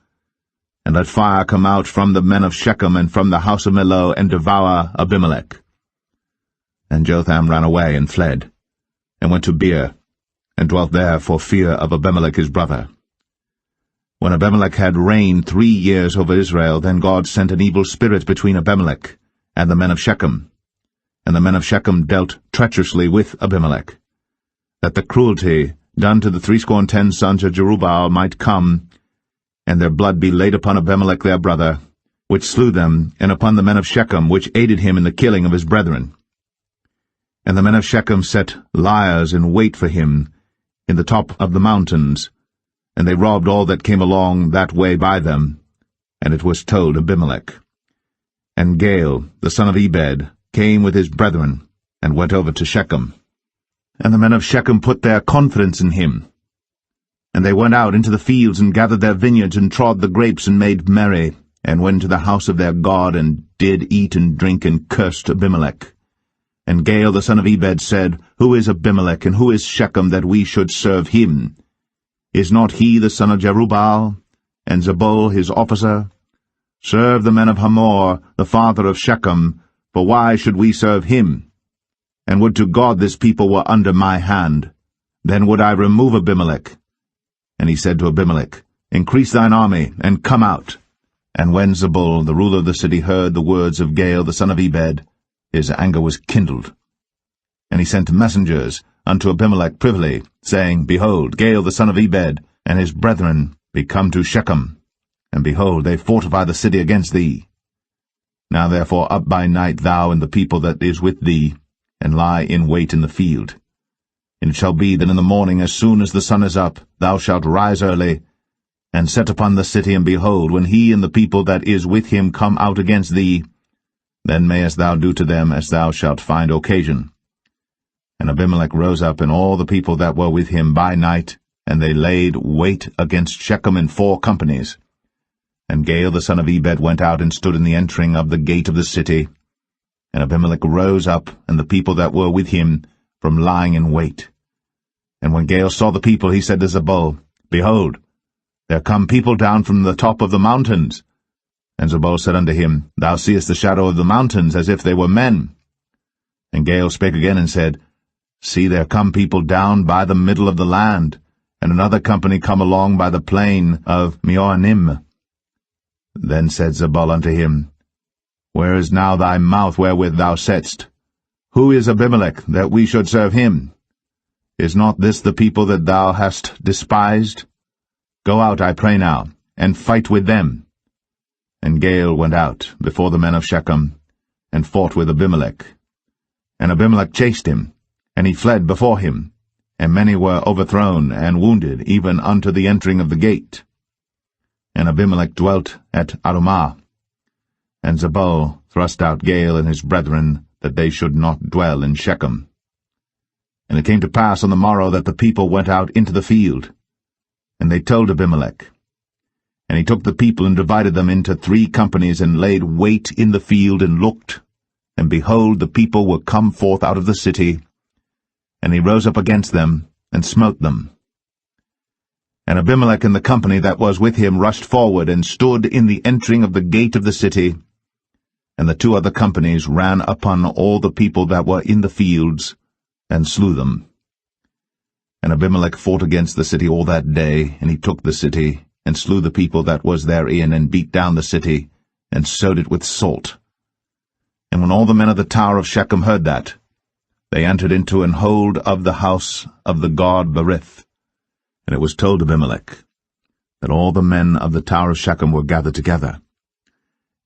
[SPEAKER 1] And let fire come out from the men of Shechem, and from the house of Millo, and devour Abimelech. And Jotham ran away, and fled, and went to Beer, and dwelt there for fear of Abimelech his brother. When Abimelech had reigned 3 years over Israel, then God sent an evil spirit between Abimelech and the men of Shechem. And the men of Shechem dealt treacherously with Abimelech, that the cruelty done to the 70 sons of Jerubbaal might come, and their blood be laid upon Abimelech their brother, which slew them, and upon the men of Shechem, which aided him in the killing of his brethren. And the men of Shechem set liers in wait for him in the top of the mountains, and they robbed all that came along that way by them. And it was told Abimelech. And Gaal, the son of Ebed, came with his brethren, and went over to Shechem. And the men of Shechem put their confidence in him. And they went out into the fields, and gathered their vineyards, and trod the grapes, and made merry, and went to the house of their God, and did eat and drink, and cursed Abimelech. And Gaal the son of Ebed said, Who is Abimelech, and who is Shechem, that we should serve him? Is not he the son of Jerubbaal, and Zebul his officer? Serve the men of Hamor, the father of Shechem, for why should we serve him? And would to God this people were under my hand, then would I remove Abimelech. And he said to Abimelech, Increase thine army, and come out. And when Zebul, the ruler of the city, heard the words of Gaal the son of Ebed, his anger was kindled. And he sent messengers unto Abimelech privily, saying, Behold, Gaal the son of Ebed and his brethren be come to Shechem, and behold, they fortify the city against thee. Now therefore up by night thou and the people that is with thee, and lie in wait in the field. And it shall be that in the morning, as soon as the sun is up, thou shalt rise early, and set upon the city, and behold, when he and the people that is with him come out against thee, then mayest thou do to them as thou shalt find occasion. And Abimelech rose up, and all the people that were with him by night, and they laid wait against Shechem in 4 companies. And Gaal the son of Ebed went out, and stood in the entering of the gate of the city. And Abimelech rose up, and the people that were with him, from lying in wait. And when Gaal saw the people, he said to Zebul, Behold, there come people down from the top of the mountains. And Zebul said unto him, Thou seest the shadow of the mountains, as if they were men. And Gaal spake again, and said, See, there come people down by the middle of the land, and another company come along by the plain of Meonim. Then said Zebul unto him, Where is now thy mouth wherewith thou saidst, Who is Abimelech, that we should serve him? Is not this the people that thou hast despised? Go out, I pray now, and fight with them. And Gaal went out before the men of Shechem, and fought with Abimelech. And Abimelech chased him, and he fled before him, and many were overthrown and wounded, even unto the entering of the gate. And Abimelech dwelt at Arumah. And Zebul thrust out Gaal and his brethren, that they should not dwell in Shechem. And it came to pass on the morrow that the people went out into the field. And they told Abimelech. And he took the people and divided them into 3 companies, and laid wait in the field, and looked. And behold, the people were come forth out of the city. And he rose up against them, and smote them. And Abimelech and the company that was with him rushed forward, and stood in the entering of the gate of the city. And the 2 other companies ran upon all the people that were in the fields, and slew them. And Abimelech fought against the city all that day, and he took the city, and slew the people that was therein, and beat down the city, and sowed it with salt. And when all the men of the tower of Shechem heard that, they entered into an hold of the house of the god Berith. And it was told Abimelech that all the men of the tower of Shechem were gathered together.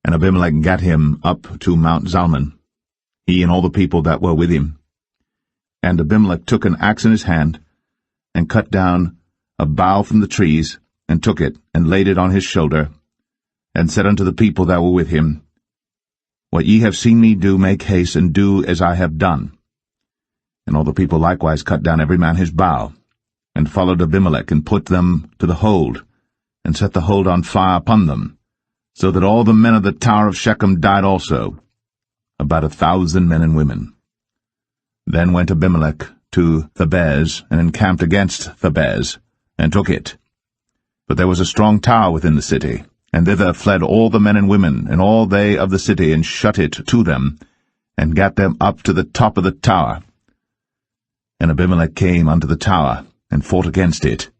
[SPEAKER 1] And Abimelech gat him up to Mount Zalmon, he and all the people that were with him. And Abimelech took an axe in his hand, and cut down a bough from the trees, and took it, and laid it on his shoulder, and said unto the people that were with him, What ye have seen me do, make haste, and do as I have done. And all the people likewise cut down every man his bough, and followed Abimelech, and put them to the hold, and set the hold on fire upon them, so that all the men of the tower of Shechem died also, about 1,000 men and women. Then went Abimelech to Thebez, and encamped against Thebez, and took it. But there was a strong tower within the city, and thither fled all the men and women, and all they of the city, and shut it to them, and gat them up to the top of the tower. And Abimelech came unto the tower, and fought against it,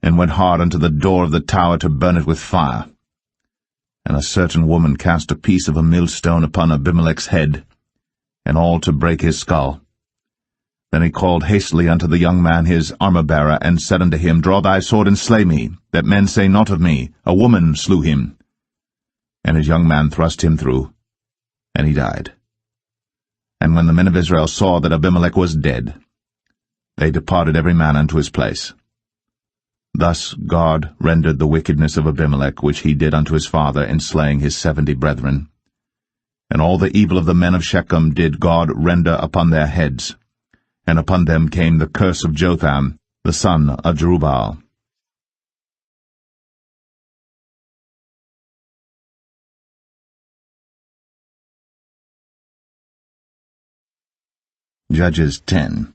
[SPEAKER 1] and went hard unto the door of the tower to burn it with fire. And a certain woman cast a piece of a millstone upon Abimelech's head, and all to break his skull. Then he called hastily unto the young man his armor-bearer, and said unto him, Draw thy sword, and slay me, that men say not of me, A woman slew him. And his young man thrust him through, and he died. And when the men of Israel saw that Abimelech was dead, they departed every man unto his place. Thus God rendered the wickedness of Abimelech, which he did unto his father, in slaying his 70 brethren. And all the evil of the men of Shechem did God render upon their heads, and upon them came the curse of Jotham, the son of Jerubbaal. Judges 10.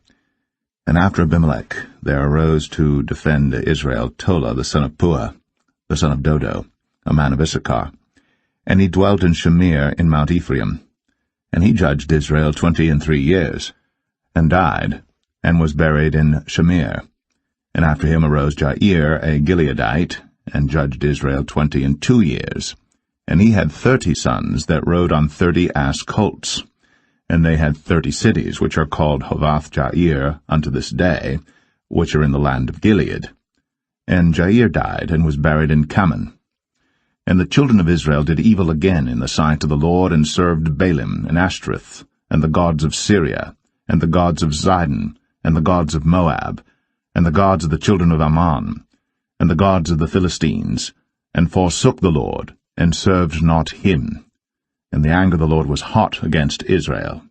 [SPEAKER 1] And after Abimelech there arose to defend Israel Tola the son of Puah, the son of Dodo, a man of Issachar. And he dwelt in Shamir in Mount Ephraim. And he judged Israel 23 years, and died, and was buried in Shamir. And after him arose Jair, a Gileadite, and judged Israel 22 years. And he had 30 sons that rode on 30 ass colts. And they had 30 cities, which are called Hovath-Jair unto this day, which are in the land of Gilead. And Jair died, and was buried in Canaan. And the children of Israel did evil again in the sight of the Lord, and served Baalim, and Ashtoreth, and the gods of Syria, and the gods of Zidon, and the gods of Moab, and the gods of the children of Ammon, and the gods of the Philistines, and forsook the Lord, and served not him. And the anger of the Lord was hot against Israel,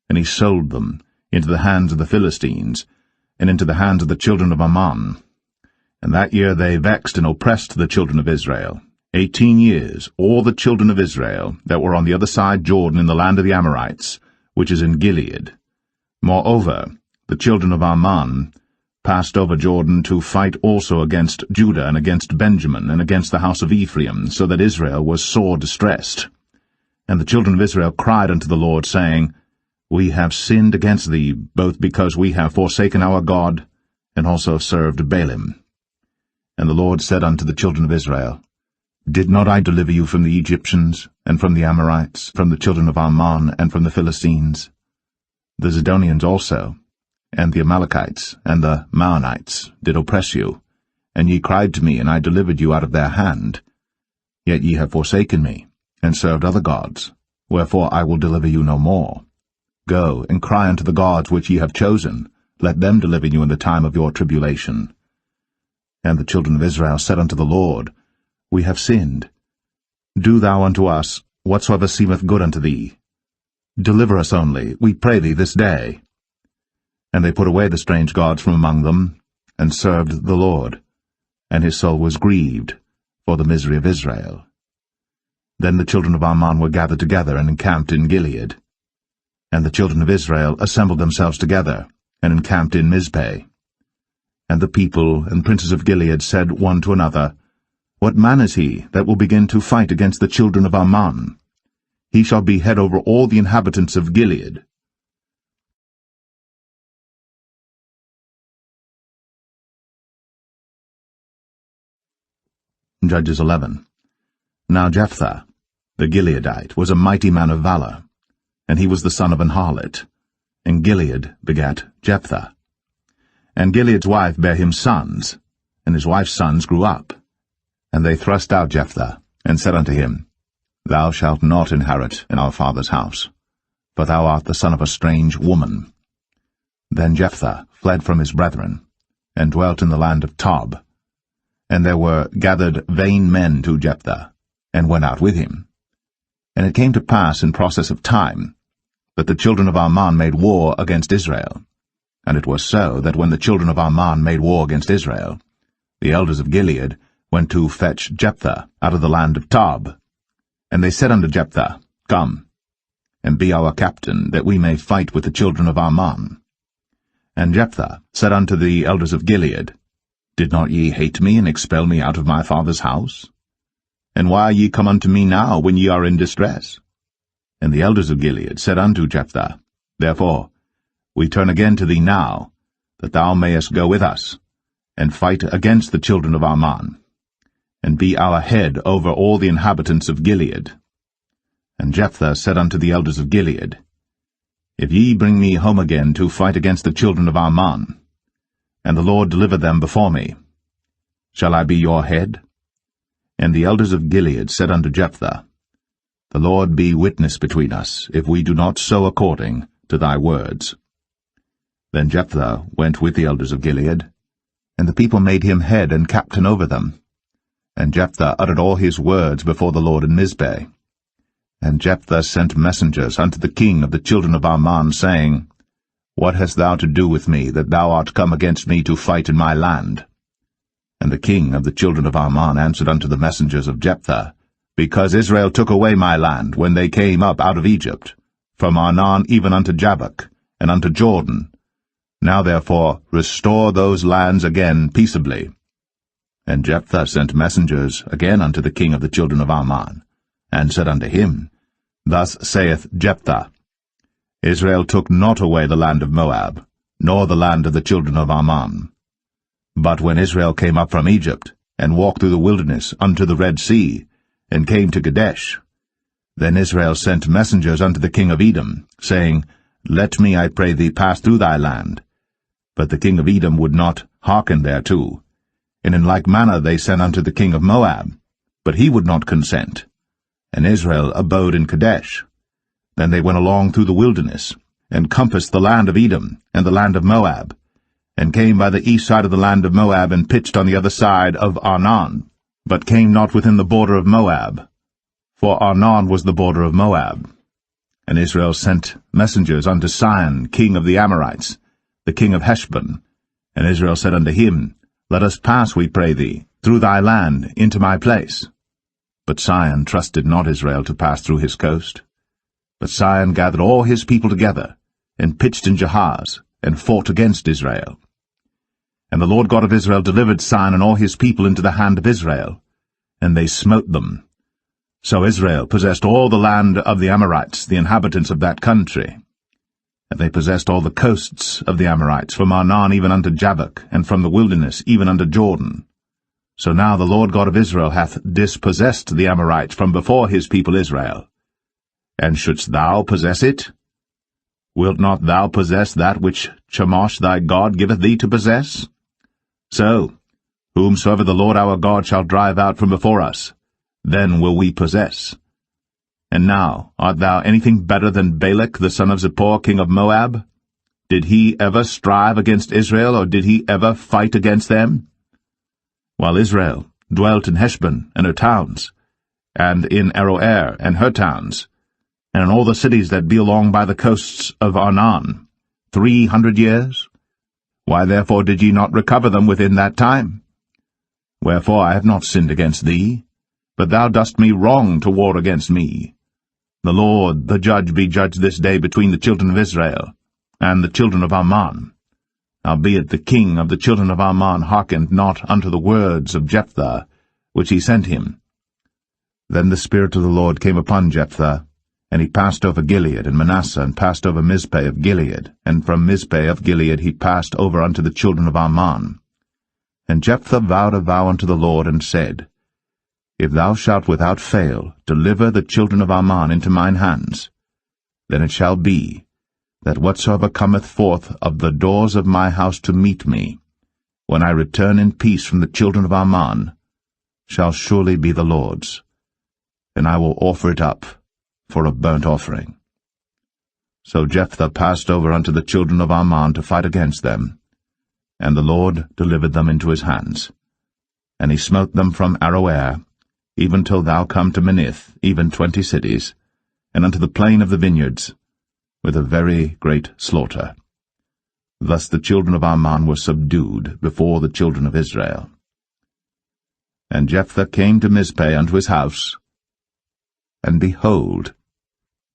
[SPEAKER 1] and he sold them into the hands of the Philistines, and into the hands of the children of Ammon. And that year they vexed and oppressed the children of Israel. 18 years, all the children of Israel that were on the other side Jordan in the land of the Amorites, which is in Gilead. Moreover, the children of Ammon passed over Jordan to fight also against Judah, and against Benjamin, and against the house of Ephraim, so that Israel was sore distressed. And the children of Israel cried unto the Lord, saying, We have sinned against thee, both because we have forsaken our God, and also served Baalim. And the Lord said unto the children of Israel, Did not I deliver you from the Egyptians, and from the Amorites, from the children of Ammon, and from the Philistines? The Zidonians also, and the Amalekites, and the Maonites did oppress you, and ye cried to me, and I delivered you out of their hand. Yet ye have forsaken me, and served other gods, wherefore I will deliver you no more. Go, and cry unto the gods which ye have chosen, let them deliver you in the time of your tribulation. And the children of Israel said unto the Lord, We have sinned. Do thou unto us whatsoever seemeth good unto thee. Deliver us only, we pray thee, this day. And they put away the strange gods from among them, and served the Lord, and his soul was grieved for the misery of Israel. Then the children of Ammon were gathered together, and encamped in Gilead. And the children of Israel assembled themselves together, and encamped in Mizpeh. And the people and princes of Gilead said one to another, What man is he that will begin to fight against the children of Ammon? He shall be head over all the inhabitants of Gilead. Judges 11. Now Jephthah, the Gileadite, was a mighty man of valor, and he was the son of an harlot. And Gilead begat Jephthah. And Gilead's wife bare him sons, and his wife's sons grew up. And they thrust out Jephthah, and said unto him, Thou shalt not inherit in our father's house, for thou art the son of a strange woman. Then Jephthah fled from his brethren, and dwelt in the land of Tob. And there were gathered vain men to Jephthah, and went out with him. And it came to pass in process of time, that the children of Ammon made war against Israel. And it was so that when the children of Ammon made war against Israel, the elders of Gilead went to fetch Jephthah out of the land of Tob. And they said unto Jephthah, Come, and be our captain, that we may fight with the children of Ammon. And Jephthah said unto the elders of Gilead, Did not ye hate me, and expel me out of my father's house? And why are ye come unto me now, when ye are in distress? And the elders of Gilead said unto Jephthah, Therefore we turn again to thee now, that thou mayest go with us, and fight against the children of Ammon, and be our head over all the inhabitants of Gilead. And Jephthah said unto the elders of Gilead, If ye bring me home again to fight against the children of Ammon, and the Lord deliver them before me, shall I be your head? And the elders of Gilead said unto Jephthah, The Lord be witness between us, if we do not so according to thy words. Then Jephthah went with the elders of Gilead, and the people made him head and captain over them. And Jephthah uttered all his words before the Lord in Mizpeh. And Jephthah sent messengers unto the king of the children of Ammon, saying, What hast thou to do with me, that thou art come against me to fight in my land? And the king of the children of Ammon answered unto the messengers of Jephthah, Because Israel took away my land when they came up out of Egypt, from Arnon even unto Jabbok, and unto Jordan. Now therefore restore those lands again peaceably. And Jephthah sent messengers again unto the king of the children of Ammon, and said unto him, Thus saith Jephthah, Israel took not away the land of Moab, nor the land of the children of Ammon. But when Israel came up from Egypt, and walked through the wilderness unto the Red Sea, and came to Kadesh, then Israel sent messengers unto the king of Edom, saying, Let me, I pray thee, pass through thy land. But the king of Edom would not hearken thereto. And in like manner they sent unto the king of Moab, but he would not consent. And Israel abode in Kadesh. Then they went along through the wilderness, and compassed the land of Edom, and the land of Moab, and came by the east side of the land of Moab, and pitched on the other side of Arnon, but came not within the border of Moab, for Arnon was the border of Moab. And Israel sent messengers unto Sihon, king of the Amorites, the king of Heshbon. And Israel said unto him, Let us pass, we pray thee, through thy land into my place. But Sihon trusted not Israel to pass through his coast. But Sihon gathered all his people together, and pitched in Jahaz, and fought against Israel. And the Lord God of Israel delivered Sihon and all his people into the hand of Israel, and they smote them. So Israel possessed all the land of the Amorites, the inhabitants of that country. And they possessed all the coasts of the Amorites, from Arnon even unto Jabbok, and from the wilderness even unto Jordan. So now the Lord God of Israel hath dispossessed the Amorites from before his people Israel. And shouldst thou possess it? Wilt not thou possess that which Chemosh thy God giveth thee to possess? So, whomsoever the Lord our God shall drive out from before us, then will we possess. And now, art thou anything better than Balak the son of Zippor, king of Moab? Did he ever strive against Israel, or did he ever fight against them? While Israel dwelt in Heshbon and her towns, and in Aroer and her towns, and in all the cities that be along by the coasts of Arnon, 300 years? Why therefore did ye not recover them within that time? Wherefore I have not sinned against thee, but thou dost me wrong to war against me. The Lord, the judge, be judged this day between the children of Israel and the children of Ammon. Howbeit the king of the children of Ammon hearkened not unto the words of Jephthah, which he sent him. Then the Spirit of the Lord came upon Jephthah, and he passed over Gilead and Manasseh, and passed over Mizpeh of Gilead, and from Mizpeh of Gilead he passed over unto the children of Ammon. And Jephthah vowed a vow unto the Lord, and said, If thou shalt without fail deliver the children of Ammon into mine hands, then it shall be, that whatsoever cometh forth of the doors of my house to meet me, when I return in peace from the children of Ammon, shall surely be the Lord's, and I will offer it up for a burnt offering. So Jephthah passed over unto the children of Ammon to fight against them, and the Lord delivered them into his hands. And he smote them from Aroer, even till thou come to Minnith, even 20 cities, and unto the plain of the vineyards, with a very great slaughter. Thus the children of Ammon were subdued before the children of Israel. And Jephthah came to Mizpeh unto his house, and behold,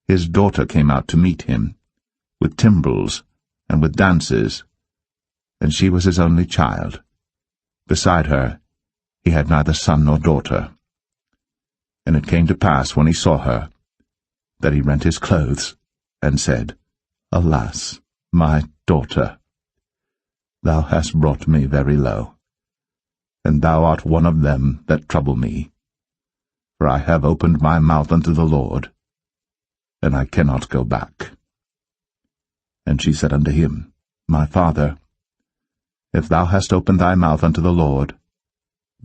[SPEAKER 1] his daughter came out to meet him, with timbrels and with dances, and she was his only child. Beside her he had neither son nor daughter. And it came to pass, when he saw her, that he rent his clothes, and said, Alas, my daughter, thou hast brought me very low, and thou art one of them that trouble me. For I have opened my mouth unto the Lord, and I cannot go back. And she said unto him, My father, if thou hast opened thy mouth unto the Lord,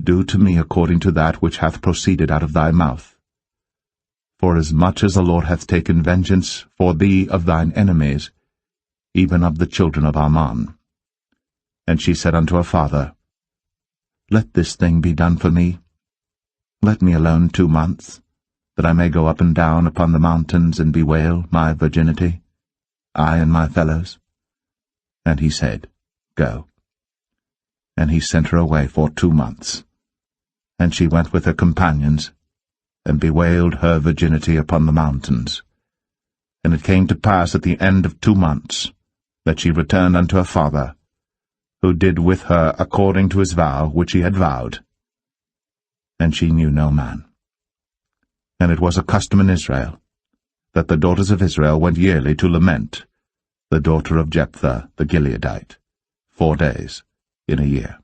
[SPEAKER 1] do to me according to that which hath proceeded out of thy mouth. For as much as the Lord hath taken vengeance for thee of thine enemies, even of the children of Ammon. And she said unto her father, Let this thing be done for me. Let me alone 2 months, that I may go up and down upon the mountains and bewail my virginity, I and my fellows. And he said, Go. And he sent her away for 2 months. And she went with her companions, and bewailed her virginity upon the mountains. And it came to pass at the end of 2 months, that she returned unto her father, who did with her according to his vow which he had vowed. And she knew no man. And it was a custom in Israel, that the daughters of Israel went yearly to lament the daughter of Jephthah the Gileadite, 4 days in a year.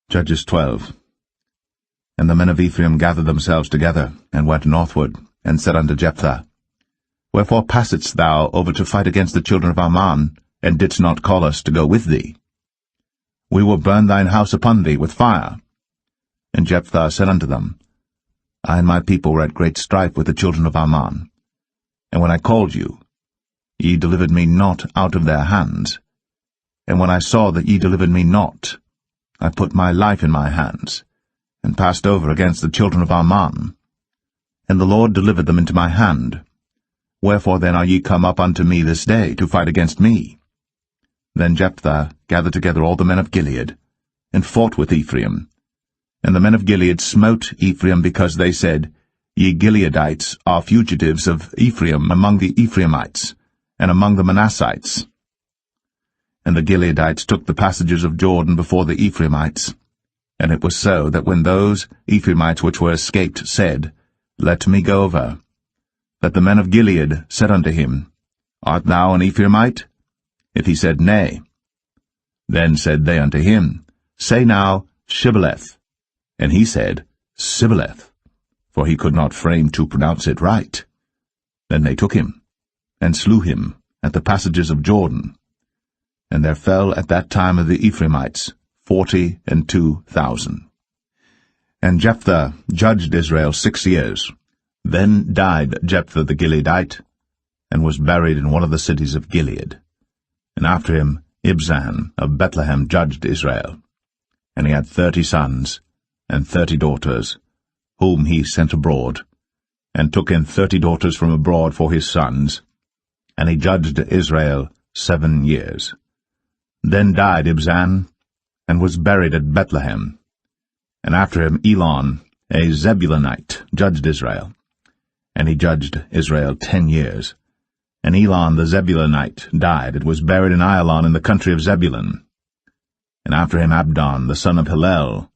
[SPEAKER 1] Judges 12. And the men of Ephraim gathered themselves together, and went northward, and said unto Jephthah, Wherefore passedst thou over to fight against the children of Ammon, and didst not call us to go with thee? We will burn thine house upon thee with fire. And Jephthah said unto them, I and my people were at great strife with the children of Ammon. And when I called you, ye delivered me not out of their hands. And when I saw that ye delivered me not, I put my life in my hands, and passed over against the children of Ammon. And the Lord delivered them into my hand. Wherefore then are ye come up unto me this day to fight against me? Then Jephthah gathered together all the men of Gilead, and fought with Ephraim. And the men of Gilead smote Ephraim, because they said, Ye Gileadites are fugitives of Ephraim among the Ephraimites, and among the Manassites. And the Gileadites took the passages of Jordan before the Ephraimites. And it was so, that when those Ephraimites which were escaped said, Let me go over, that the men of Gilead said unto him, Art thou an Ephraimite? If he said, Nay, then said they unto him, Say now, Shibboleth. And he said, Sibboleth, for he could not frame to pronounce it right. Then they took him, and slew him at the passages of Jordan. And there fell at that time of the Ephraimites 42,000. And Jephthah judged Israel 6 years. Then died Jephthah the Gileadite, and was buried in one of the cities of Gilead. And after him Ibzan of Bethlehem judged Israel. And he had 30 sons, and 30 daughters, whom he sent abroad, and took in 30 daughters from abroad for his sons. And he judged Israel 7 years. Then died Ibzan, and was buried at Bethlehem. And after him Elon, a Zebulunite, judged Israel. And he judged Israel 10 years. And Elon the Zebulunite died, and was buried in Ailon in the country of Zebulun. And after him Abdon, the son of Hillel,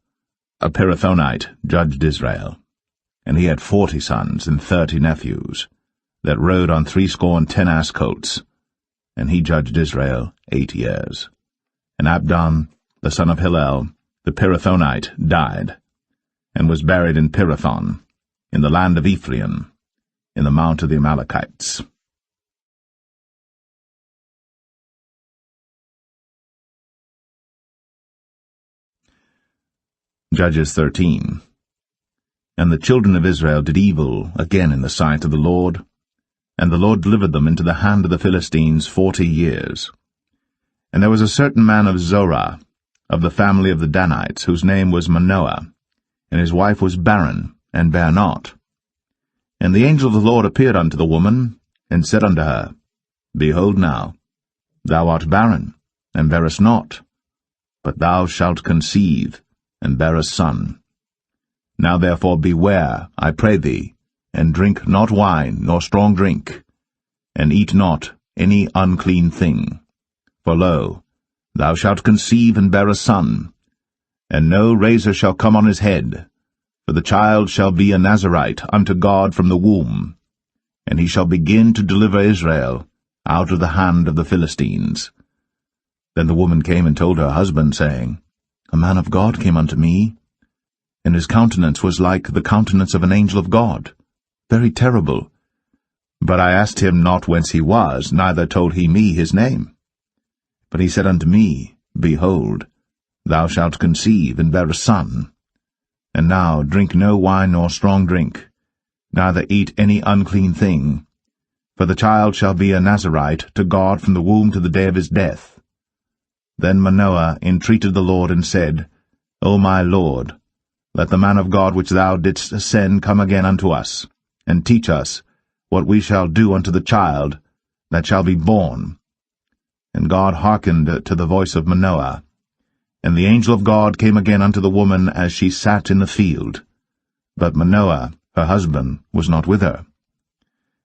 [SPEAKER 1] a Pirathonite, judged Israel. And he had 40 sons and 30 nephews, that rode on 70 ass colts. And he judged Israel 8 years. And Abdon, the son of Hillel, the Pirathonite, died, and was buried in Pirathon, in the land of Ephraim, in the mount of the Amalekites. Judges 13. And the children of Israel did evil again in the sight of the Lord, and the Lord delivered them into the hand of the Philistines 40 years. And there was a certain man of Zorah, of the family of the Danites, whose name was Manoah, and his wife was barren, and bare not. And the angel of the Lord appeared unto the woman, and said unto her, Behold now, thou art barren, and bearest not, but thou shalt conceive, and bear a son. Now therefore beware, I pray thee, and drink not wine nor strong drink, and eat not any unclean thing. For lo, thou shalt conceive and bear a son, and no razor shall come on his head, for the child shall be a Nazarite unto God from the womb, and he shall begin to deliver Israel out of the hand of the Philistines. Then the woman came and told her husband, saying, A man of God came unto me, and his countenance was like the countenance of an angel of God, very terrible. But I asked him not whence he was, neither told he me his name. But he said unto me, Behold, thou shalt conceive and bear a son. And now drink no wine nor strong drink, neither eat any unclean thing, for the child shall be a Nazarite to God from the womb to the day of his death. Then Manoah entreated the Lord, and said, O my Lord, let the man of God which thou didst send come again unto us, and teach us what we shall do unto the child that shall be born. And God hearkened to the voice of Manoah. And the angel of God came again unto the woman as she sat in the field. But Manoah, her husband, was not with her.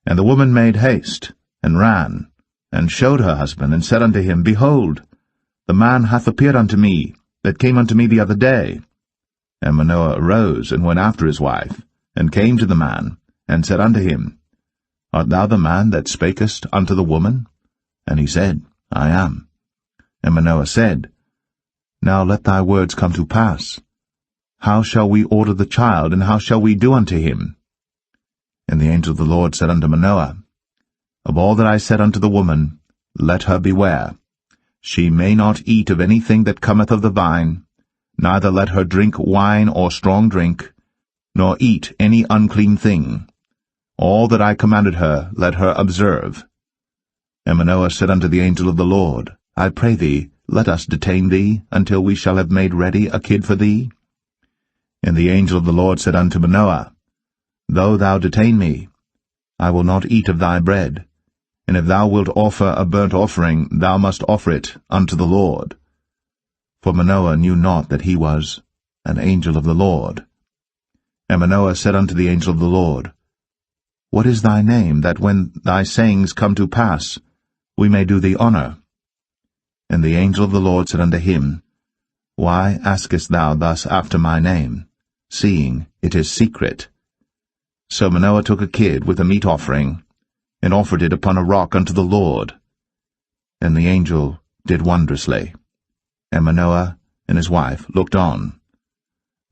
[SPEAKER 1] And the woman made haste, and ran, and showed her husband, and said unto him, Behold, the man hath appeared unto me, that came unto me the other day. And Manoah arose, and went after his wife, and came to the man, and said unto him, Art thou the man that spakest unto the woman? And he said, I am. And Manoah said, Now let thy words come to pass. How shall we order the child, and how shall we do unto him? And the angel of the Lord said unto Manoah, Of all that I said unto the woman, let her beware. She may not eat of anything that cometh of the vine, neither let her drink wine or strong drink, nor eat any unclean thing. All that I commanded her, let her observe. And Manoah said unto the angel of the Lord, I pray thee, let us detain thee, until we shall have made ready a kid for thee. And the angel of the Lord said unto Manoah, Though thou detain me, I will not eat of thy bread. And if thou wilt offer a burnt offering, thou must offer it unto the Lord. For Manoah knew not that he was an angel of the Lord. And Manoah said unto the angel of the Lord, What is thy name, that when thy sayings come to pass, we may do thee honor? And the angel of the Lord said unto him, Why askest thou thus after my name, seeing it is secret? So Manoah took a kid with a meat offering, and offered it upon a rock unto the Lord. And the angel did wondrously. And Manoah and his wife looked on.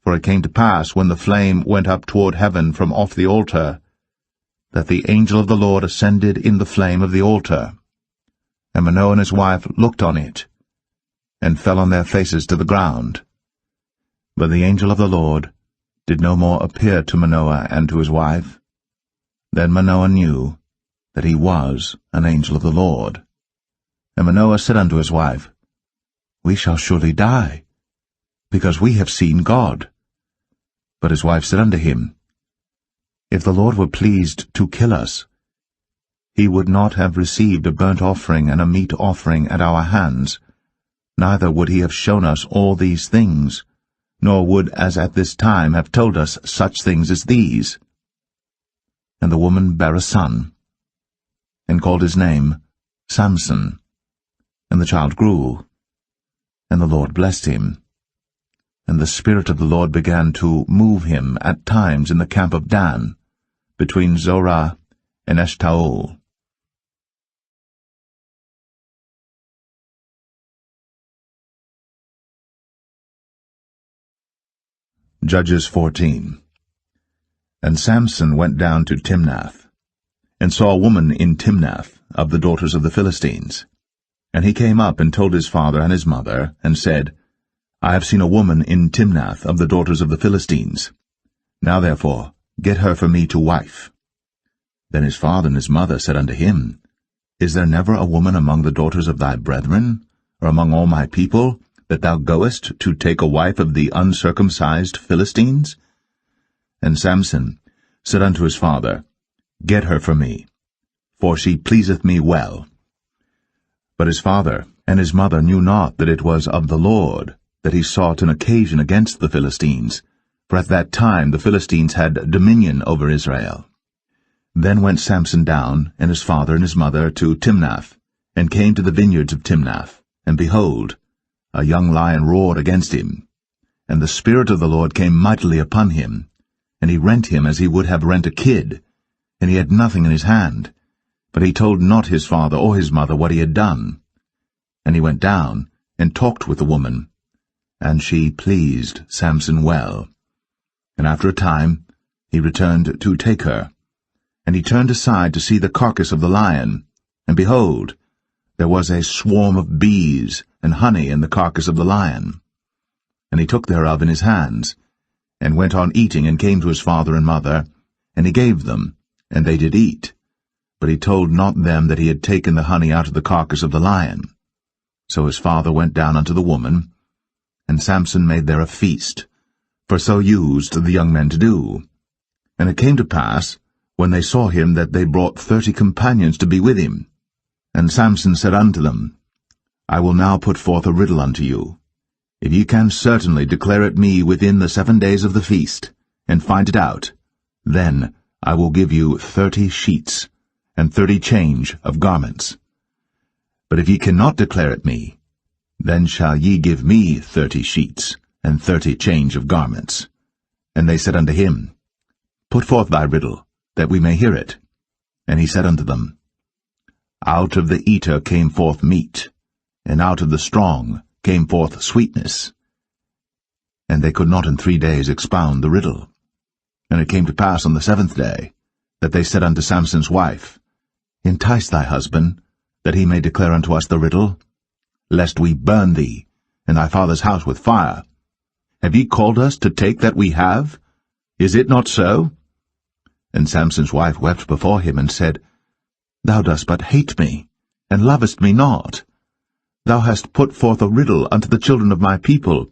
[SPEAKER 1] For it came to pass, when the flame went up toward heaven from off the altar, that the angel of the Lord ascended in the flame of the altar. And Manoah and his wife looked on it, and fell on their faces to the ground. But the angel of the Lord did no more appear to Manoah and to his wife. Then Manoah knew that he was an angel of the Lord. And Manoah said unto his wife, We shall surely die, because we have seen God. But his wife said unto him, If the Lord were pleased to kill us, he would not have received a burnt offering and a meat offering at our hands, neither would he have shown us all these things, nor would as at this time have told us such things as these. And the woman bare a son, and called his name Samson. And the child grew, and the Lord blessed him. And the Spirit of the Lord began to move him at times in the camp of Dan, between Zorah and Eshtaol. Judges 14. And Samson went down to Timnath, and saw a woman in Timnath of the daughters of the Philistines. And he came up and told his father and his mother, and said, I have seen a woman in Timnath of the daughters of the Philistines. Now therefore get her for me to wife. Then his father and his mother said unto him, Is there never a woman among the daughters of thy brethren, or among all my people, that thou goest to take a wife of the uncircumcised Philistines? And Samson said unto his father, Get her for me, for she pleaseth me well. But his father and his mother knew not that it was of the Lord that he sought an occasion against the Philistines, for at that time the Philistines had dominion over Israel. Then went Samson down, and his father and his mother, to Timnath, and came to the vineyards of Timnath, and behold, a young lion roared against him. And the Spirit of the Lord came mightily upon him, and he rent him as he would have rent a kid, and he had nothing in his hand. But he told not his father or his mother what he had done. And he went down, and talked with the woman, and she pleased Samson well. And after a time he returned to take her. And he turned aside to see the carcass of the lion, and behold, there was a swarm of bees and honey in the carcass of the lion. And he took thereof in his hands, and went on eating, and came to his father and mother, and he gave them, and they did eat. But he told not them that he had taken the honey out of the carcass of the lion. So his father went down unto the woman, and Samson made there a feast, for so used the young men to do. And it came to pass, when they saw him, that they brought 30 companions to be with him. And Samson said unto them, I will now put forth a riddle unto you. If ye can certainly declare it me within the 7 days of the feast, and find it out, then I will give you 30 sheets, and 30 change of garments. But if ye cannot declare it me, then shall ye give me 30 sheets, and 30 change of garments. And they said unto him, Put forth thy riddle, that we may hear it. And he said unto them, Out of the eater came forth meat, and out of the strong came forth sweetness. And they could not in 3 days expound the riddle. And it came to pass on the 7th day, that they said unto Samson's wife, Entice thy husband, that he may declare unto us the riddle, lest we burn thee, and thy father's house with fire. Have ye called us to take that we have? Is it not so? And Samson's wife wept before him, and said, Thou dost but hate me, and lovest me not. Thou hast put forth a riddle unto the children of my people,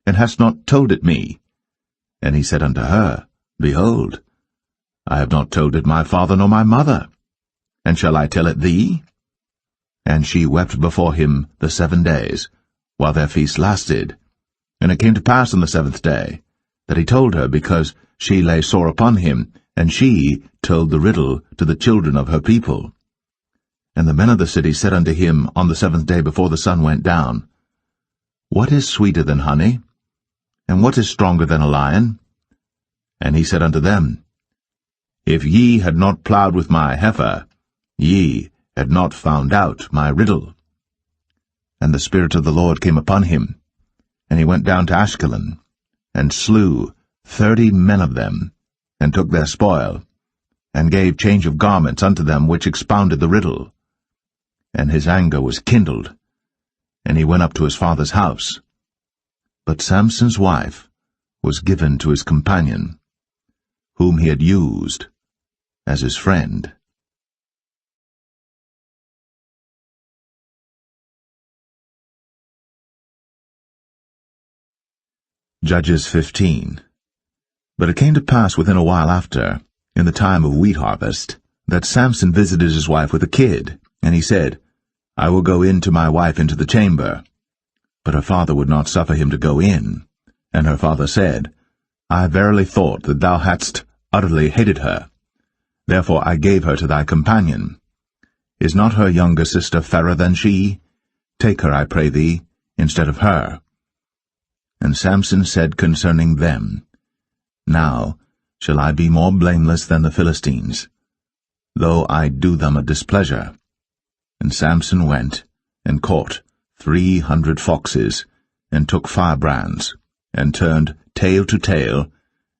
[SPEAKER 1] and hast not told it me. And he said unto her, Behold, I have not told it my father nor my mother, and shall I tell it thee? And she wept before him the 7 days, while their feast lasted. And it came to pass on the 7th day, that he told her, because she lay sore upon him, and she told the riddle to the children of her people. And the men of the city said unto him on the 7th day before the sun went down, What is sweeter than honey? And what is stronger than a lion? And he said unto them, If ye had not plowed with my heifer, ye had not found out my riddle. And the Spirit of the Lord came upon him, And he went down to Ashkelon, and slew 30 men of them, and took their spoil, and gave change of garments unto them which expounded the riddle. And his anger was kindled, and he went up to his father's house. But Samson's wife was given to his companion, whom he had used as his friend. Judges 15. But it came to pass within a while after, in the time of wheat harvest, that Samson visited his wife with a kid, and he said, I will go in to my wife into the chamber. But her father would not suffer him to go in. And her father said, I verily thought that thou hadst utterly hated her. Therefore I gave her to thy companion. Is not her younger sister fairer than she? Take her, I pray thee, instead of her. And Samson said concerning them, Now shall I be more blameless than the Philistines, though I do them a displeasure. And Samson went, and caught 300 foxes, and took firebrands, and turned tail to tail,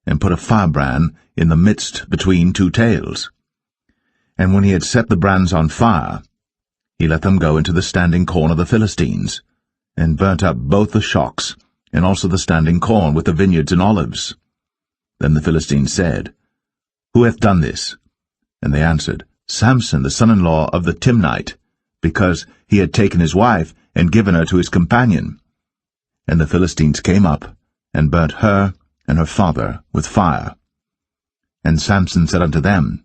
[SPEAKER 1] and put a firebrand in the midst between two tails. And when he had set the brands on fire, he let them go into the standing corn of the Philistines, and burnt up both the shocks, and also the standing corn with the vineyards and olives. Then the Philistines said, Who hath done this? And they answered, Samson, the son-in-law of the Timnite, because he had taken his wife and given her to his companion. And the Philistines came up, and burnt her and her father with fire. And Samson said unto them,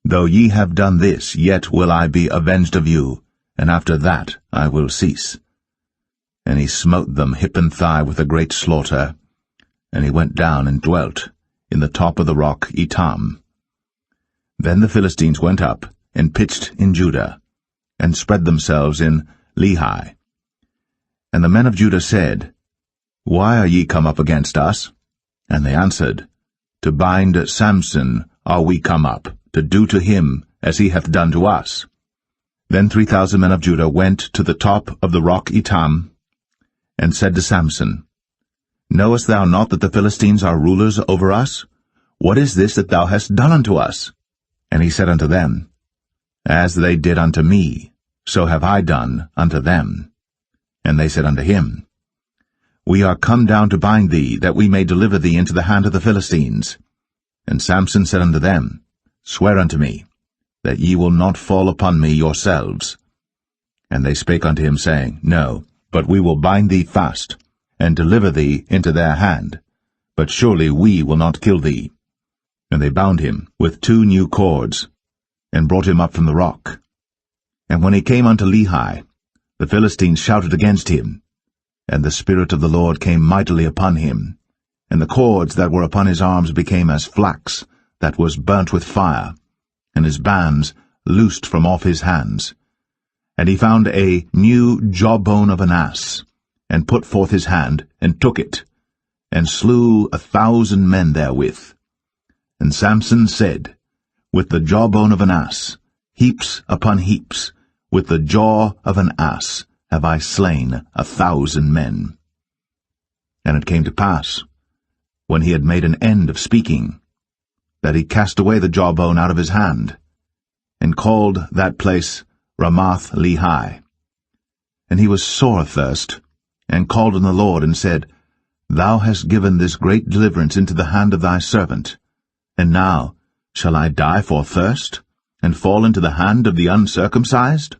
[SPEAKER 1] Though ye have done this, yet will I be avenged of you, and after that I will cease. And he smote them hip and thigh with a great slaughter, and he went down and dwelt in the top of the rock Etam. Then the Philistines went up, and pitched in Judah, and spread themselves in Lehi. And the men of Judah said, Why are ye come up against us? And they answered, To bind Samson are we come up, to do to him as he hath done to us. Then 3,000 men of Judah went to the top of the rock Etam, and said to Samson, Knowest thou not that the Philistines are rulers over us? What is this that thou hast done unto us? And he said unto them, As they did unto me, so have I done unto them. And they said unto him, We are come down to bind thee, that we may deliver thee into the hand of the Philistines. And Samson said unto them, Swear unto me, that ye will not fall upon me yourselves. And they spake unto him, saying, No, but we will bind thee fast, and deliver thee into their hand. But surely we will not kill thee. And they bound him with 2 new cords, and brought him up from the rock. And when he came unto Lehi, the Philistines shouted against him, and the Spirit of the Lord came mightily upon him, and the cords that were upon his arms became as flax that was burnt with fire, and his bands loosed from off his hands. And he found a new jawbone of an ass, and put forth his hand, and took it, and slew 1,000 men therewith. And Samson said, With the jawbone of an ass, heaps upon heaps, with the jaw of an ass have I slain 1,000 men. And it came to pass, when he had made an end of speaking, that he cast away the jawbone out of his hand, and called that place Ramath-Lehi. And he was sore athirst, and called on the Lord, and said, Thou hast given this great deliverance into the hand of thy servant, and now shall I die for thirst, and fall into the hand of the uncircumcised?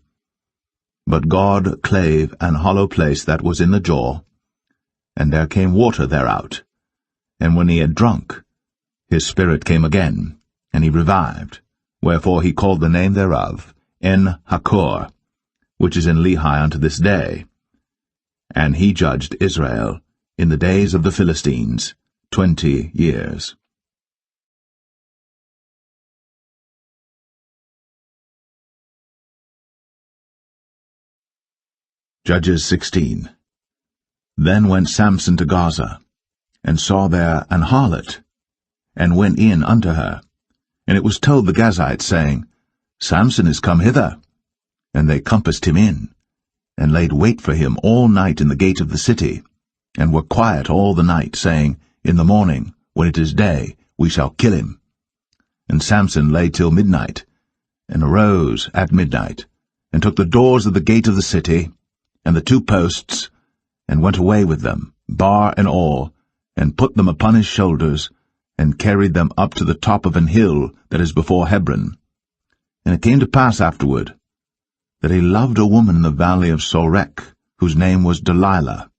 [SPEAKER 1] But God clave an hollow place that was in the jaw, and there came water thereout. And when he had drunk, his spirit came again, and he revived. Wherefore he called the name thereof En-Hakkor, which is in Lehi unto this day. And he judged Israel in the days of the Philistines 20 years. Judges 16. Then went Samson to Gaza, and saw there an harlot, and went in unto her. And it was told the Gazites, saying, Samson is come hither. And they compassed him in, and laid wait for him all night in the gate of the city. and were quiet all the night, saying, In the morning, when it is day, we shall kill him. And Samson lay till midnight, and arose at midnight, and took the doors of the gate of the city, and the 2 posts, and went away with them, bar and all, and put them upon his shoulders, and carried them up to the top of an hill that is before Hebron. And it came to pass afterward, that he loved a woman in the valley of Sorek, whose name was Delilah.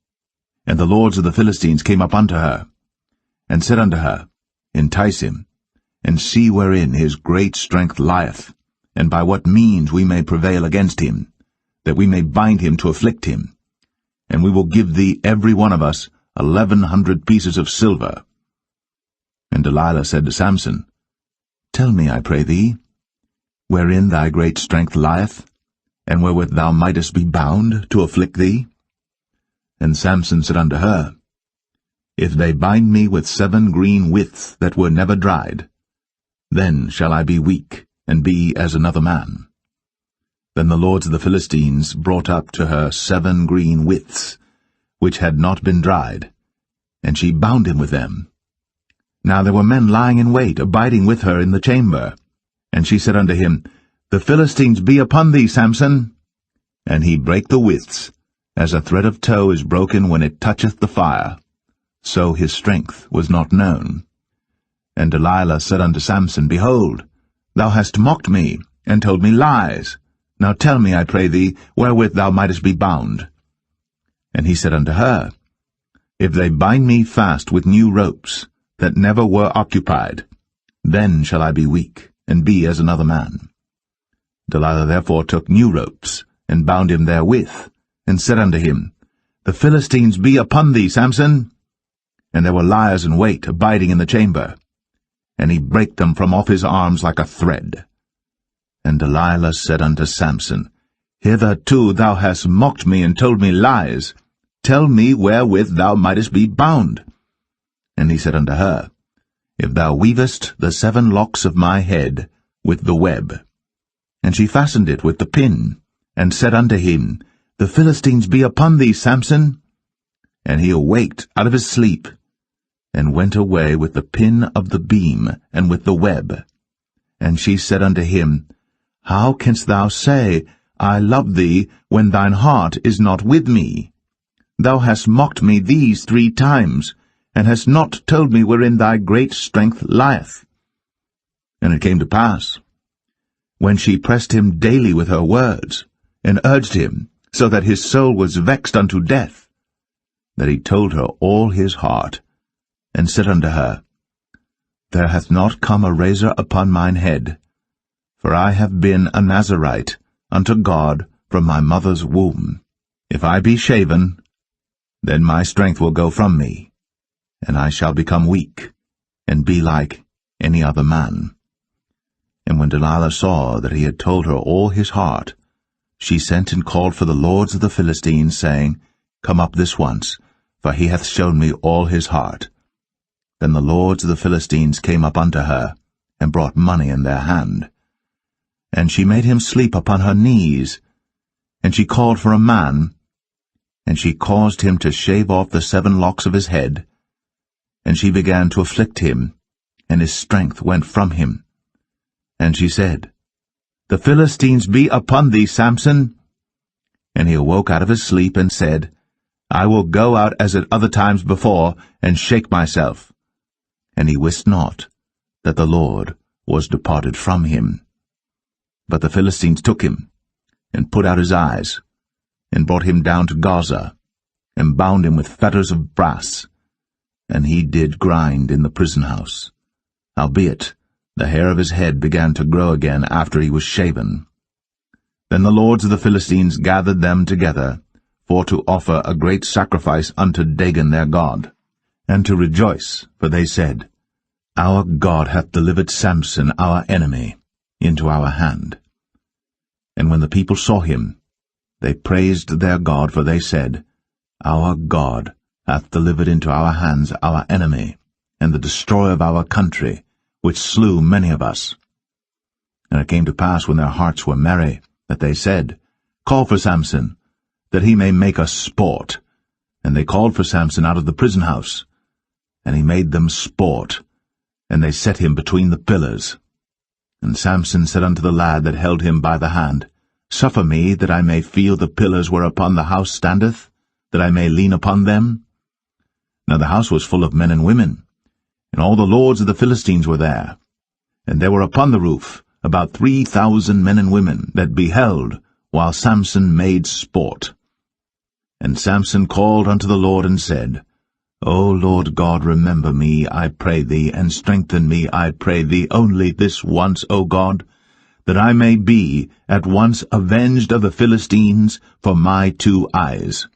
[SPEAKER 1] And the lords of the Philistines came up unto her, and said unto her, Entice him, and see wherein his great strength lieth, and by what means we may prevail against him, that we may bind him to afflict him. And we will give thee every one of us 1,100 pieces of silver. And Delilah said to Samson, Tell me, I pray thee, wherein thy great strength lieth, and wherewith thou mightest be bound to afflict thee? And Samson said unto her, If they bind me with 7 green withs that were never dried, then shall I be weak, and be as another man. Then the lords of the Philistines brought up to her 7 green withs, which had not been dried, and she bound him with them. Now there were men lying in wait, abiding with her in the chamber. And she said unto him, The Philistines be upon thee, Samson. And he brake the withs, as a thread of tow is broken when it toucheth the fire. So his strength was not known. And Delilah said unto Samson, Behold, thou hast mocked me, and told me lies. Now tell me, I pray thee, wherewith thou mightest be bound. And he said unto her, If they bind me fast with new ropes, that never were occupied, then shall I be weak, and be as another man. Delilah therefore took new ropes, and bound him therewith, and said unto him, The Philistines be upon thee, Samson. And there were liers in wait, abiding in the chamber. And he brake them from off his arms like a thread. And Delilah said unto Samson, Hitherto thou hast mocked me, and told me lies. Tell me wherewith thou mightest be bound. And he said unto her, If thou weavest the 7 locks of my head with the web. And she fastened it with the pin, and said unto him, The Philistines be upon thee, Samson. And he awaked out of his sleep, and went away with the pin of the beam, and with the web. And she said unto him, How canst thou say, I love thee, when thine heart is not with me? Thou hast mocked me these 3 times, and hast not told me wherein thy great strength lieth. And it came to pass, when she pressed him daily with her words, and urged him, so that his soul was vexed unto death, that he told her all his heart, and said unto her, There hath not come a razor upon mine head, for I have been a Nazarite unto God from my mother's womb. If I be shaven, then my strength will go from me, and I shall become weak, and be like any other man. And when Delilah saw that he had told her all his heart, she sent and called for the lords of the Philistines, saying, Come up this once, for he hath shown me all his heart. Then the lords of the Philistines came up unto her, and brought money in their hand. And she made him sleep upon her knees, and she called for a man, and she caused him to shave off the 7 locks of his head, and she began to afflict him, and his strength went from him. And she said, The Philistines be upon thee, Samson. And he awoke out of his sleep, and said, I will go out as at other times before, and shake myself. And he wist not that the Lord was departed from him. But the Philistines took him, and put out his eyes, and brought him down to Gaza, and bound him with fetters of brass, and he did grind in the prison house. Howbeit, the hair of his head began to grow again after he was shaven. Then the lords of the Philistines gathered them together, for to offer a great sacrifice unto Dagon their god, and to rejoice, for they said, Our God hath delivered Samson our enemy into our hand. And when the people saw him, they praised their God, for they said, Our God hath delivered into our hands our enemy, and the destroyer of our country, which slew many of us. And it came to pass, when their hearts were merry, that they said, Call for Samson, that he may make us sport. And they called for Samson out of the prison house, and he made them sport, and they set him between the pillars. And Samson said unto the lad that held him by the hand, Suffer me, that I may feel the pillars whereupon the house standeth, that I may lean upon them. Now the house was full of men and women, and all the lords of the Philistines were there. And there were upon the roof about 3,000 men and women that beheld, while Samson made sport. And Samson called unto the Lord, and said, O Lord God, remember me, I pray thee, and strengthen me, I pray thee, only this once, O God, that I may be at once avenged of the Philistines for my 2 eyes.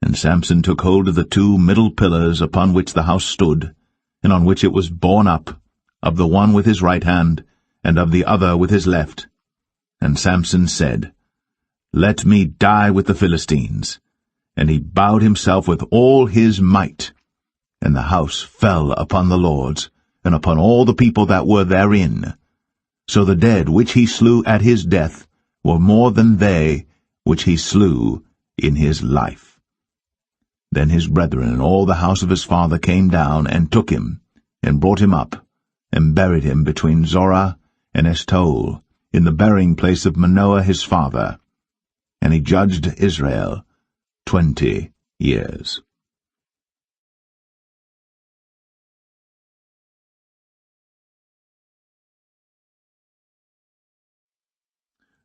[SPEAKER 1] And Samson took hold of the 2 middle pillars upon which the house stood, and on which it was borne up, of the one with his right hand, and of the other with his left. And Samson said, Let me die with the Philistines. And he bowed himself with all his might. And the house fell upon the lords, and upon all the people that were therein. So the dead which he slew at his death were more than they which he slew in his life. Then his brethren and all the house of his father came down, and took him, and brought him up, and buried him between Zorah and Eshtaol, in the burying place of Manoah his father. And he judged Israel 20 years.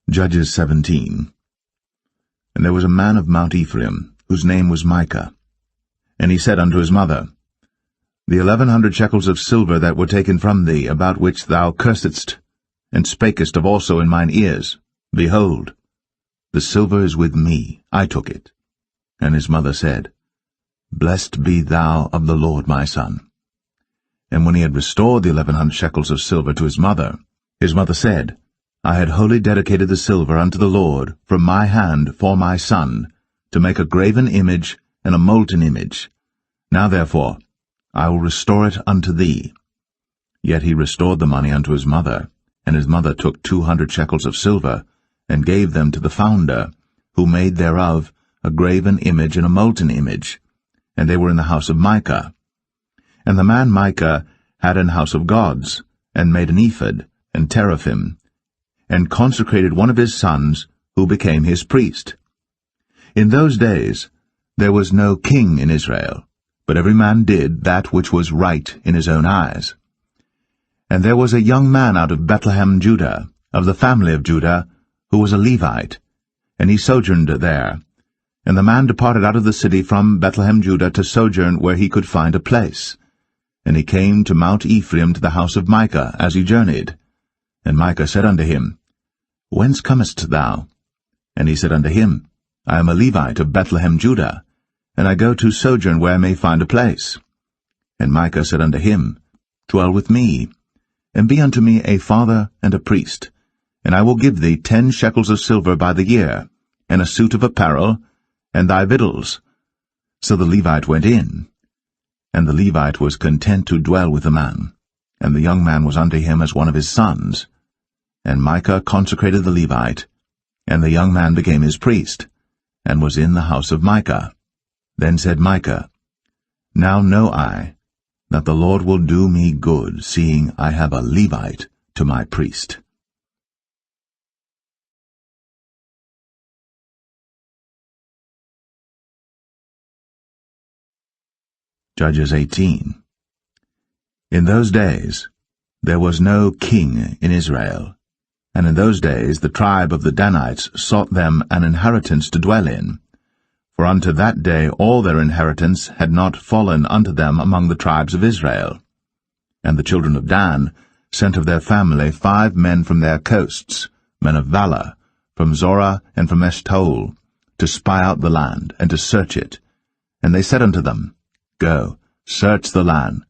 [SPEAKER 1] Judges 17. And there was a man of Mount Ephraim, whose name was Micah. And he said unto his mother, The 1,100 shekels of silver that were taken from thee, about which thou cursedst, and spakest of also in mine ears, behold, the silver is with me, I took it. And his mother said, Blessed be thou of the Lord, my son. And when he had restored the 1,100 shekels of silver to his mother said, I had wholly dedicated the silver unto the Lord from my hand for my son, to make a graven image and a molten image. Now therefore I will restore it unto thee. Yet he restored the money unto his mother, and his mother took 200 shekels of silver, and gave them to the founder, who made thereof a graven image and a molten image, and they were in the house of Micah. And the man Micah had an house of gods, and made an ephod, and teraphim, and consecrated one of his sons, who became his priest. In those days there was no king in Israel, but every man did that which was right in his own eyes. And there was a young man out of Bethlehem, Judah, of the family of Judah, who was a Levite, and he sojourned there. And the man departed out of the city from Bethlehem, Judah, to sojourn where he could find a place. And he came to Mount Ephraim, to the house of Micah, as he journeyed. And Micah said unto him, Whence comest thou? And he said unto him, I am a Levite of Bethlehem, Judah, and I go to sojourn where I may find a place. And Micah said unto him, Dwell with me, and be unto me a father and a priest, and I will give thee 10 shekels of silver by the year, and a suit of apparel, and thy victuals. So the Levite went in, and the Levite was content to dwell with the man, and the young man was unto him as one of his sons. And Micah consecrated the Levite, and the young man became his priest, and was in the house of Micah. Then said Micah, Now know I that the Lord will do me good, seeing I have a Levite to my priest. Judges 18. In those days there was no king in Israel, and in those days the tribe of the Danites sought them an inheritance to dwell in. For unto that day all their inheritance had not fallen unto them among the tribes of Israel. And the children of Dan sent of their family 5 men from their coasts, men of valor, from Zorah and from Eshtaol, to spy out the land, and to search it. And they said unto them, Go, search the land.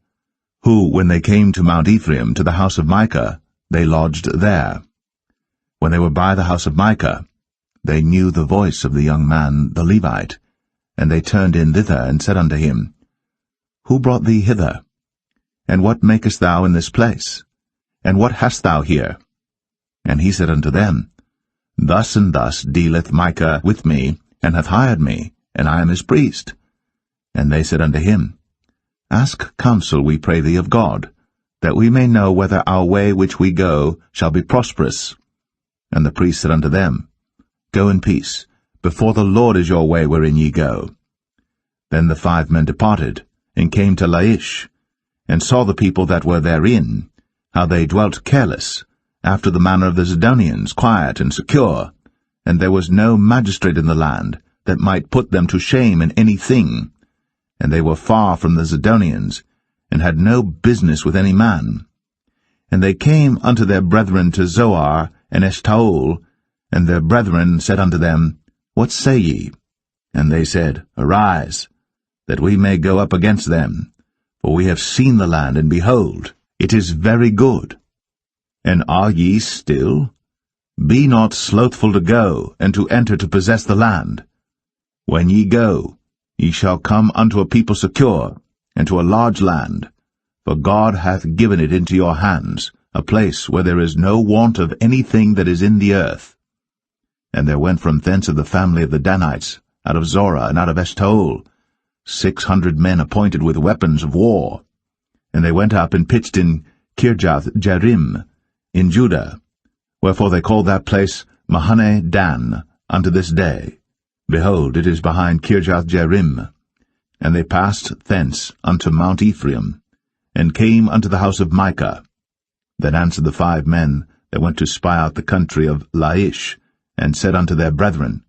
[SPEAKER 1] Who, when they came to Mount Ephraim, to the house of Micah, they lodged there. When they were by the house of Micah, they knew the voice of the young man, the Levite, and they turned in thither, and said unto him, Who brought thee hither? And what makest thou in this place? And what hast thou here? And he said unto them, Thus and thus dealeth Micah with me, and hath hired me, and I am his priest. And they said unto him, Ask counsel, we pray thee, of God, that we may know whether our way which we go shall be prosperous. And the priest said unto them, Go in peace, before the Lord is your way wherein ye go. Then the 5 men departed, and came to Laish, and saw the people that were therein, how they dwelt careless, after the manner of the Zidonians, quiet and secure, and there was no magistrate in the land that might put them to shame in any thing, and they were far from the Zidonians, and had no business with any man. And they came unto their brethren to Zoar and Eshtaol, and their brethren said unto them, What say ye? And they said, Arise, that we may go up against them, for we have seen the land, and behold, it is very good. And are ye still? Be not slothful to go, and to enter to possess the land. When ye go, ye shall come unto a people secure, and to a large land, for God hath given it into your hands, a place where there is no want of anything that is in the earth. And there went from thence of the family of the Danites, out of Zorah and out of Eshtaol, 600 men appointed with weapons of war. And they went up and pitched in Kirjath-jearim, in Judah, wherefore they call that place Mahane Dan unto this day. Behold, it is behind Kirjath-jearim. And they passed thence unto Mount Ephraim, and came unto the house of Micah. Then answered the 5 men that went to spy out the country of Laish, and said unto their brethren,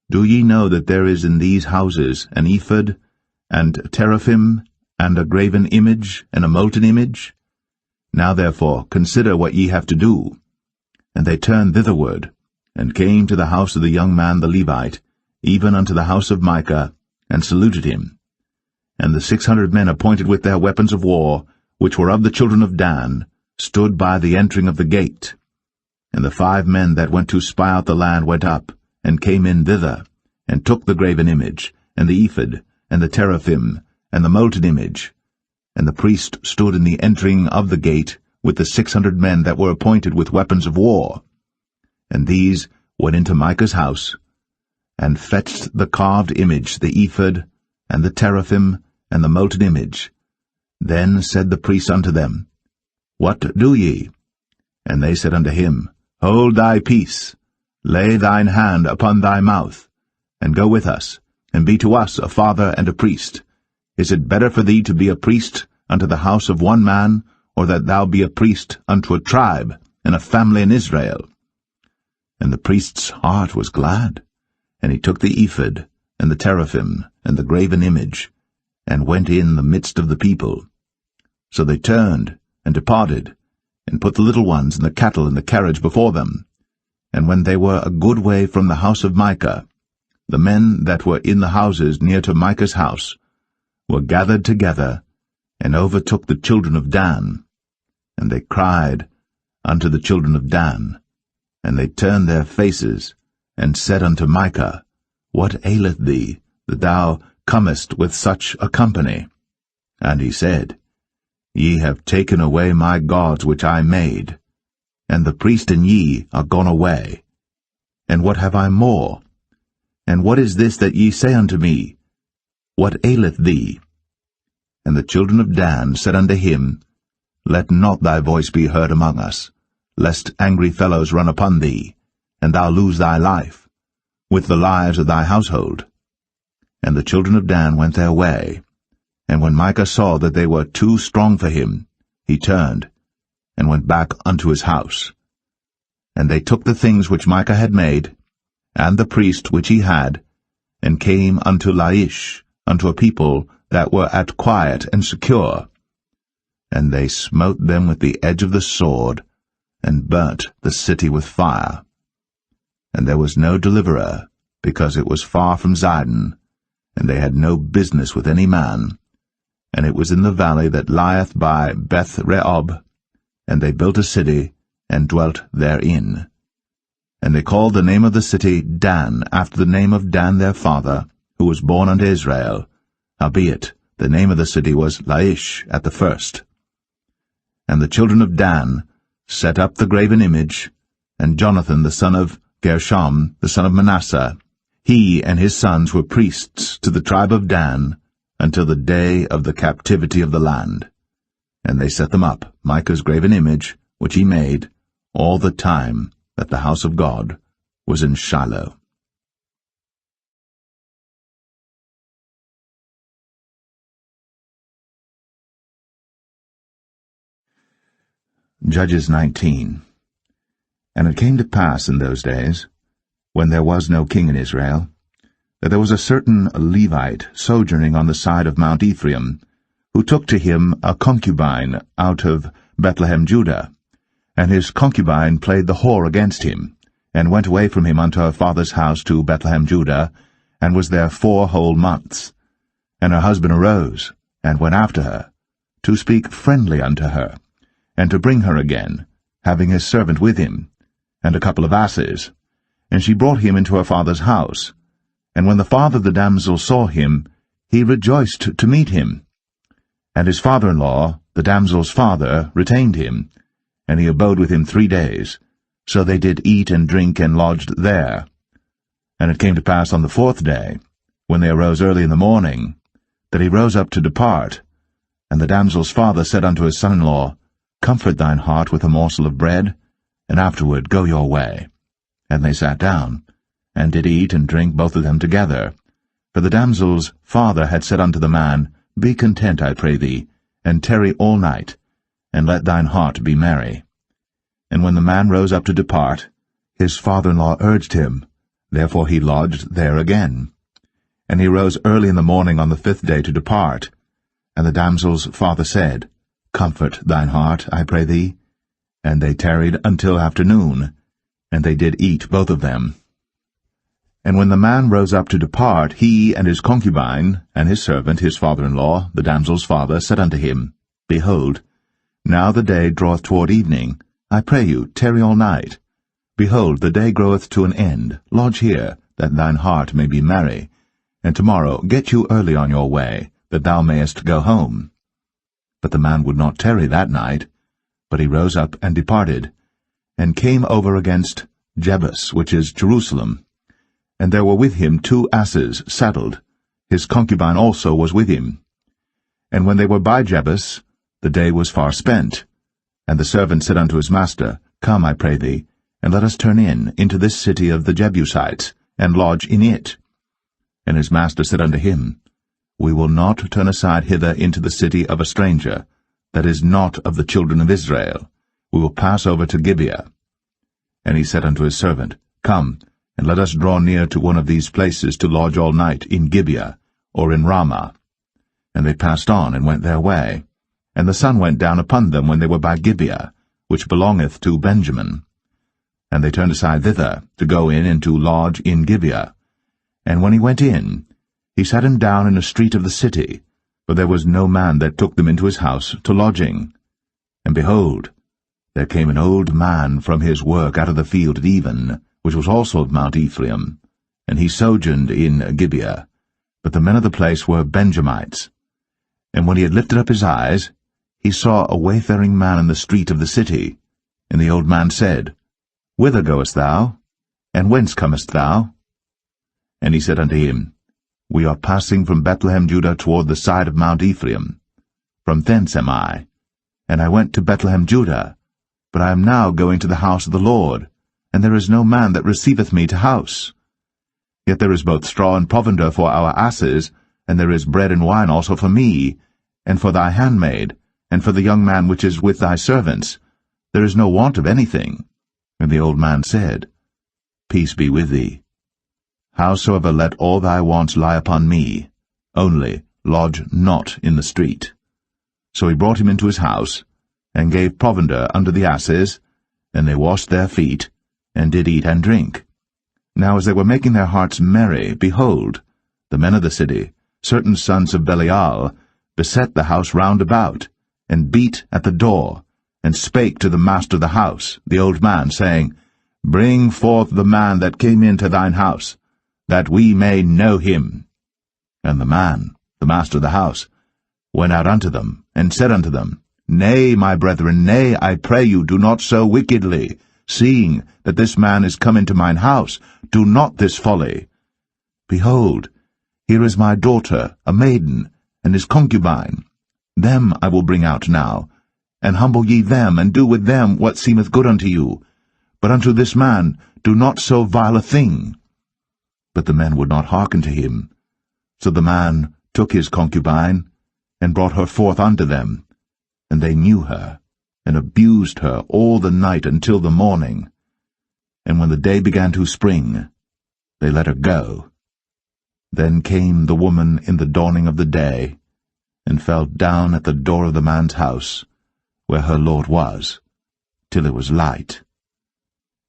[SPEAKER 1] Do ye know that there is in these houses an ephod, and teraphim, and a graven image, and a molten image? Now therefore consider what ye have to do. And they turned thitherward, and came to the house of the young man the Levite, even unto the house of Micah, and saluted him. And the 600 men appointed with their weapons of war, which were of the children of Dan, stood by the entering of the gate. And the 5 men that went to spy out the land went up, and came in thither, and took the graven image, and the ephod, and the teraphim, and the molten image. And the priest stood in the entering of the gate, with the 600 men that were appointed with weapons of war. And these went into Micah's house, and fetched the carved image, the ephod, and the teraphim, and the molten image. Then said the priest unto them, What do ye? And they said unto him, Hold thy peace, lay thine hand upon thy mouth, and go with us, and be to us a father and a priest. Is it better for thee to be a priest unto the house of one man, or that thou be a priest unto a tribe, and a family in Israel? And the priest's heart was glad, and he took the ephod, and the teraphim, and the graven image, and went in the midst of the people. So they turned, and departed, and put the little ones and the cattle in the carriage before them. And when they were a good way from the house of Micah, the men that were in the houses near to Micah's house were gathered together, and overtook the children of Dan. And they cried unto the children of Dan, and they turned their faces, and said unto Micah, What aileth thee, that thou comest with such a company? And he said, Ye have taken away my gods which I made, and the priest and ye are gone away. And what have I more? And what is this that ye say unto me? What aileth thee? And the children of Dan said unto him, Let not thy voice be heard among us, lest angry fellows run upon thee, and thou lose thy life, with the lives of thy household. And the children of Dan went their way. And when Micah saw that they were too strong for him, he turned, and went back unto his house. And they took the things which Micah had made, and the priest which he had, and came unto Laish, unto a people that were at quiet and secure. And they smote them with the edge of the sword, and burnt the city with fire. And there was no deliverer, because it was far from Zidon, and they had no business with any man. And it was in the valley that lieth by Beth-rehob, and they built a city, and dwelt therein. And they called the name of the city Dan, after the name of Dan their father, who was born unto Israel. Howbeit, the name of the city was Laish at the first. And the children of Dan set up the graven image, and Jonathan the son of Gershom, the son of Manasseh, he and his sons were priests to the tribe of Dan, until the day of the captivity of the land. And they set them up, Micah's graven image, which he made, all the time that the house of God was in Shiloh. Judges 19. And it came to pass in those days, when there was no king in Israel, that there was a certain Levite sojourning on the side of Mount Ephraim, who took to him a concubine out of Bethlehem, Judah. And his concubine played the whore against him, and went away from him unto her father's house to Bethlehem, Judah, and was there 4 whole months. And her husband arose, and went after her, to speak friendly unto her, and to bring her again, having his servant with him, and a couple of asses. And she brought him into her father's house. And when the father of the damsel saw him, he rejoiced to meet him. And his father-in-law, the damsel's father, retained him, and he abode with him 3 days. So they did eat and drink and lodged there. And it came to pass on the 4th day, when they arose early in the morning, that he rose up to depart. And the damsel's father said unto his son-in-law, Comfort thine heart with a morsel of bread, and afterward go your way. And they sat down, and did eat and drink both of them together. For the damsel's father had said unto the man, Be content, I pray thee, and tarry all night, and let thine heart be merry. And when the man rose up to depart, his father-in-law urged him, therefore he lodged there again. And he rose early in the morning on the 5th day to depart. And the damsel's father said, Comfort thine heart, I pray thee. And they tarried until afternoon, and they did eat both of them. And when the man rose up to depart, he and his concubine, and his servant, his father-in-law, the damsel's father, said unto him, Behold, now the day draweth toward evening. I pray you, tarry all night. Behold, the day groweth to an end. Lodge here, that thine heart may be merry. And tomorrow get you early on your way, that thou mayest go home. But the man would not tarry that night, but he rose up and departed, and came over against Jebus, which is Jerusalem. And there were with him 2 asses saddled. His concubine also was with him. And when they were by Jebus, the day was far spent. And the servant said unto his master, Come, I pray thee, and let us turn into this city of the Jebusites, and lodge in it. And his master said unto him, We will not turn aside hither into the city of a stranger, that is not of the children of Israel. We will pass over to Gibeah. And he said unto his servant, Come, and let us draw near to one of these places to lodge all night in Gibeah, or in Ramah. And they passed on, and went their way. And the sun went down upon them when they were by Gibeah, which belongeth to Benjamin. And they turned aside thither, to go in and to lodge in Gibeah. And when he went in, he sat him down in a street of the city, for there was no man that took them into his house to lodging. And behold, there came an old man from his work out of the field at even, which was also of Mount Ephraim, and he sojourned in Gibeah. But the men of the place were Benjamites. And when he had lifted up his eyes, he saw a wayfaring man in the street of the city. And the old man said, Whither goest thou? And whence comest thou? And he said unto him, We are passing from Bethlehem, Judah, toward the side of Mount Ephraim. From thence am I. And I went to Bethlehem, Judah. But I am now going to the house of the Lord, and there is no man that receiveth me to house. Yet there is both straw and provender for our asses, and there is bread and wine also for me, and for thy handmaid, and for the young man which is with thy servants. There is no want of anything. And the old man said, Peace be with thee. Howsoever let all thy wants lie upon me, only lodge not in the street. So he brought him into his house, and gave provender unto the asses, and they washed their feet, and did eat and drink. Now as they were making their hearts merry, behold, the men of the city, certain sons of Belial, beset the house round about, and beat at the door, and spake to the master of the house, the old man, saying, Bring forth the man that came into thine house, that we may know him. And the man, the master of the house, went out unto them, and said unto them, Nay, my brethren, nay, I pray you, do not so wickedly. Seeing that this man is come into mine house, do not this folly. Behold, here is my daughter, a maiden, and his concubine. Them I will bring out now, and humble ye them, and do with them what seemeth good unto you. But unto this man do not so vile a thing. But the men would not hearken to him. So the man took his concubine, and brought her forth unto them. And they knew her, and abused her all the night until the morning. And when the day began to spring, they let her go. Then came the woman in the dawning of the day, and fell down at the door of the man's house, where her lord was, till it was light.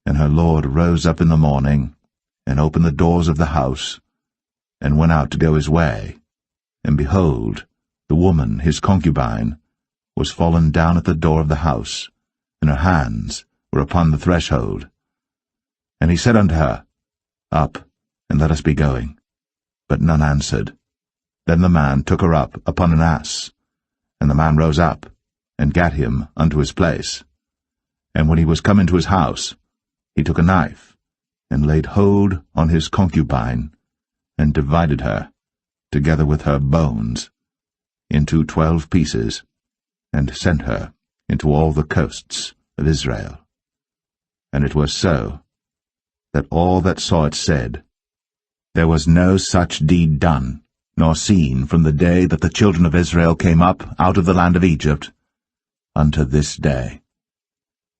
[SPEAKER 1] And her lord rose up in the morning, and opened the doors of the house, and went out to go his way. And behold, the woman, his concubine, was fallen down at the door of the house, and her hands were upon the threshold. And he said unto her, Up, and let us be going. But none answered. Then the man took her up upon an ass, and the man rose up, and gat him unto his place. And when he was come into his house, he took a knife, and laid hold on his concubine, and divided her, together with her bones, into 12 pieces, and sent her into all the coasts of Israel. And it was so, that all that saw it said, There was no such deed done, nor seen from the day that the children of Israel came up out of the land of Egypt, unto this day.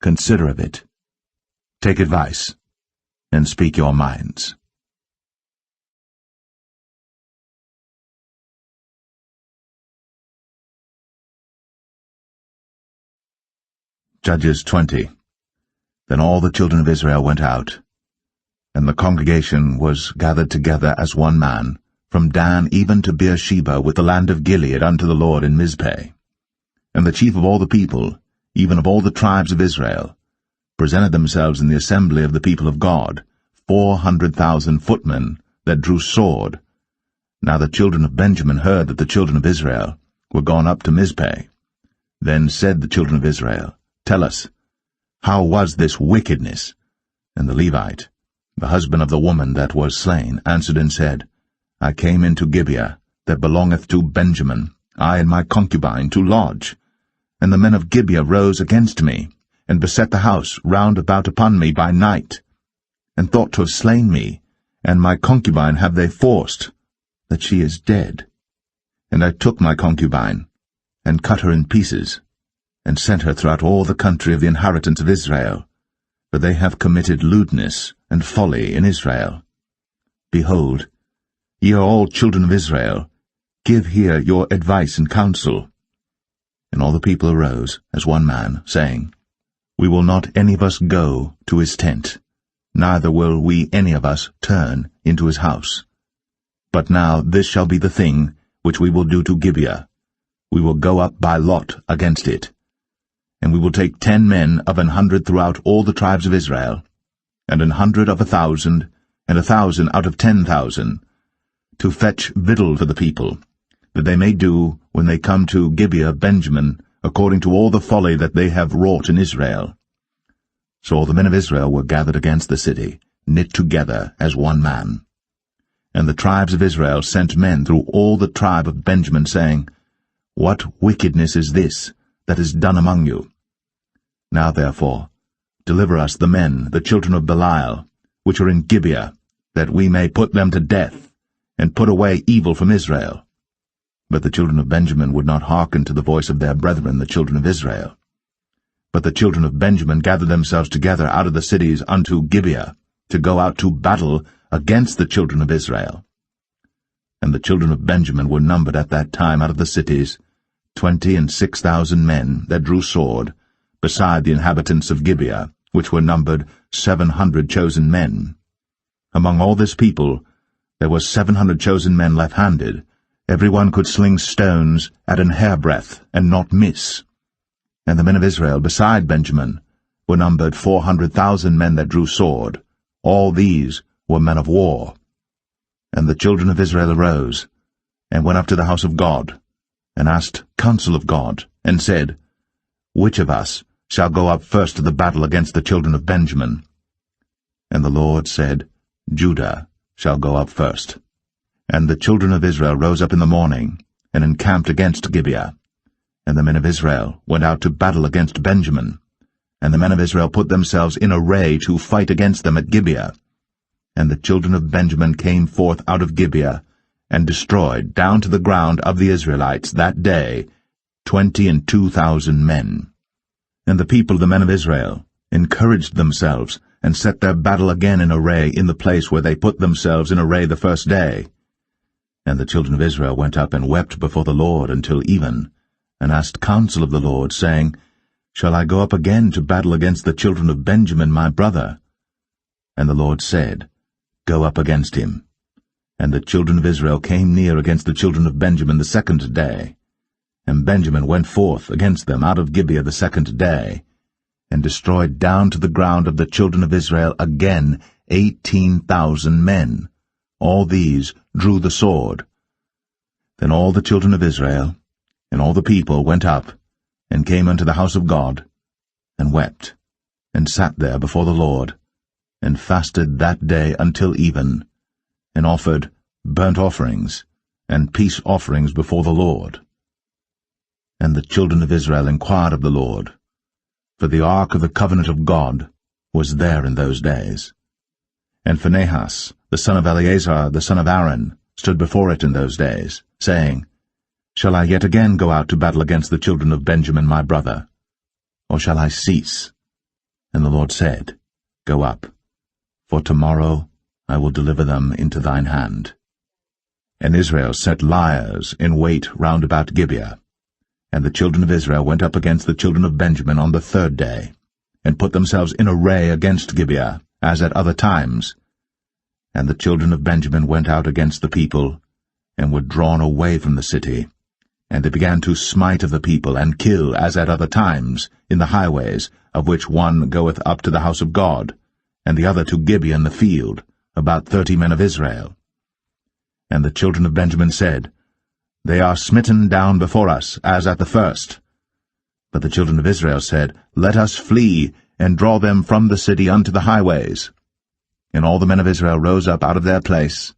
[SPEAKER 1] Consider of it, take advice, and speak your minds. Judges 20. Then all the children of Israel went out, and the congregation was gathered together as one man, from Dan even to Beersheba with the land of Gilead unto the Lord in Mizpeh. And the chief of all the people, even of all the tribes of Israel, presented themselves in the assembly of the people of God, 400,000 footmen that drew sword. Now the children of Benjamin heard that the children of Israel were gone up to Mizpeh. Then said the children of Israel, Tell us, how was this wickedness? And the Levite, the husband of the woman that was slain, answered and said, I came into Gibeah, that belongeth to Benjamin, I and my concubine, to lodge. And the men of Gibeah rose against me, and beset the house round about upon me by night, and thought to have slain me, and my concubine have they forced, that she is dead. And I took my concubine, and cut her in pieces, and sent her throughout all the country of the inheritance of Israel, for they have committed lewdness and folly in Israel. Behold, ye are all children of Israel, give here your advice and counsel. And all the people arose as one man, saying, We will not any of us go to his tent, neither will we any of us turn into his house. But now this shall be the thing which we will do to Gibeah. We will go up by lot against it. And we will take 10 men of 100 throughout all the tribes of Israel, and 100 of 1,000, and 1,000 out of 10,000, to fetch victual for the people, that they may do, when they come to Gibeah Benjamin, according to all the folly that they have wrought in Israel. So all the men of Israel were gathered against the city, knit together as one man. And the tribes of Israel sent men through all the tribe of Benjamin, saying, What wickedness is this that is done among you? Now therefore, deliver us the men, the children of Belial, which are in Gibeah, that we may put them to death, and put away evil from Israel. But the children of Benjamin would not hearken to the voice of their brethren, the children of Israel. But the children of Benjamin gathered themselves together out of the cities unto Gibeah, to go out to battle against the children of Israel. And the children of Benjamin were numbered at that time out of the cities 26,000 men that drew sword, beside the inhabitants of Gibeah, which were numbered 700 chosen men. Among all this people there were 700 chosen men left-handed. Every one could sling stones at an hairbreadth, and not miss. And the men of Israel beside Benjamin were numbered 400,000 men that drew sword. All these were men of war. And the children of Israel arose, and went up to the house of God, and asked counsel of God, and said, Which of us shall go up first to the battle against the children of Benjamin? And the Lord said, Judah shall go up first. And the children of Israel rose up in the morning, and encamped against Gibeah. And the men of Israel went out to battle against Benjamin. And the men of Israel put themselves in array to fight against them at Gibeah. And the children of Benjamin came forth out of Gibeah, and destroyed down to the ground of the Israelites that day 22,000 men. And the people, the men of Israel, encouraged themselves, and set their battle again in array in the place where they put themselves in array the first day. And the children of Israel went up and wept before the Lord until even, and asked counsel of the Lord, saying, Shall I go up again to battle against the children of Benjamin my brother? And the Lord said, Go up against him. And the children of Israel came near against the children of Benjamin the second day. And Benjamin went forth against them out of Gibeah the second day, and destroyed down to the ground of the children of Israel again 18,000 men. All these drew the sword. Then all the children of Israel and all the people went up, and came unto the house of God, and wept, and sat there before the Lord, and fasted that day until even, and offered burnt offerings and peace offerings before the Lord. And the children of Israel inquired of the Lord, for the ark of the covenant of God was there in those days. And Phinehas, the son of Eleazar, the son of Aaron, stood before it in those days, saying, Shall I yet again go out to battle against the children of Benjamin my brother? Or shall I cease? And the Lord said, Go up, for tomorrow I will deliver them into thine hand. And Israel set liers in wait round about Gibeah. And the children of Israel went up against the children of Benjamin on the third day, and put themselves in array against Gibeah, as at other times. And the children of Benjamin went out against the people, and were drawn away from the city. And they began to smite of the people, and kill, as at other times, in the highways, of which one goeth up to the house of God, and the other to Gibeah in the field, about 30 men of Israel. And the children of Benjamin said, They are smitten down before us, as at the first. But the children of Israel said, Let us flee, and draw them from the city unto the highways. And all the men of Israel rose up out of their place,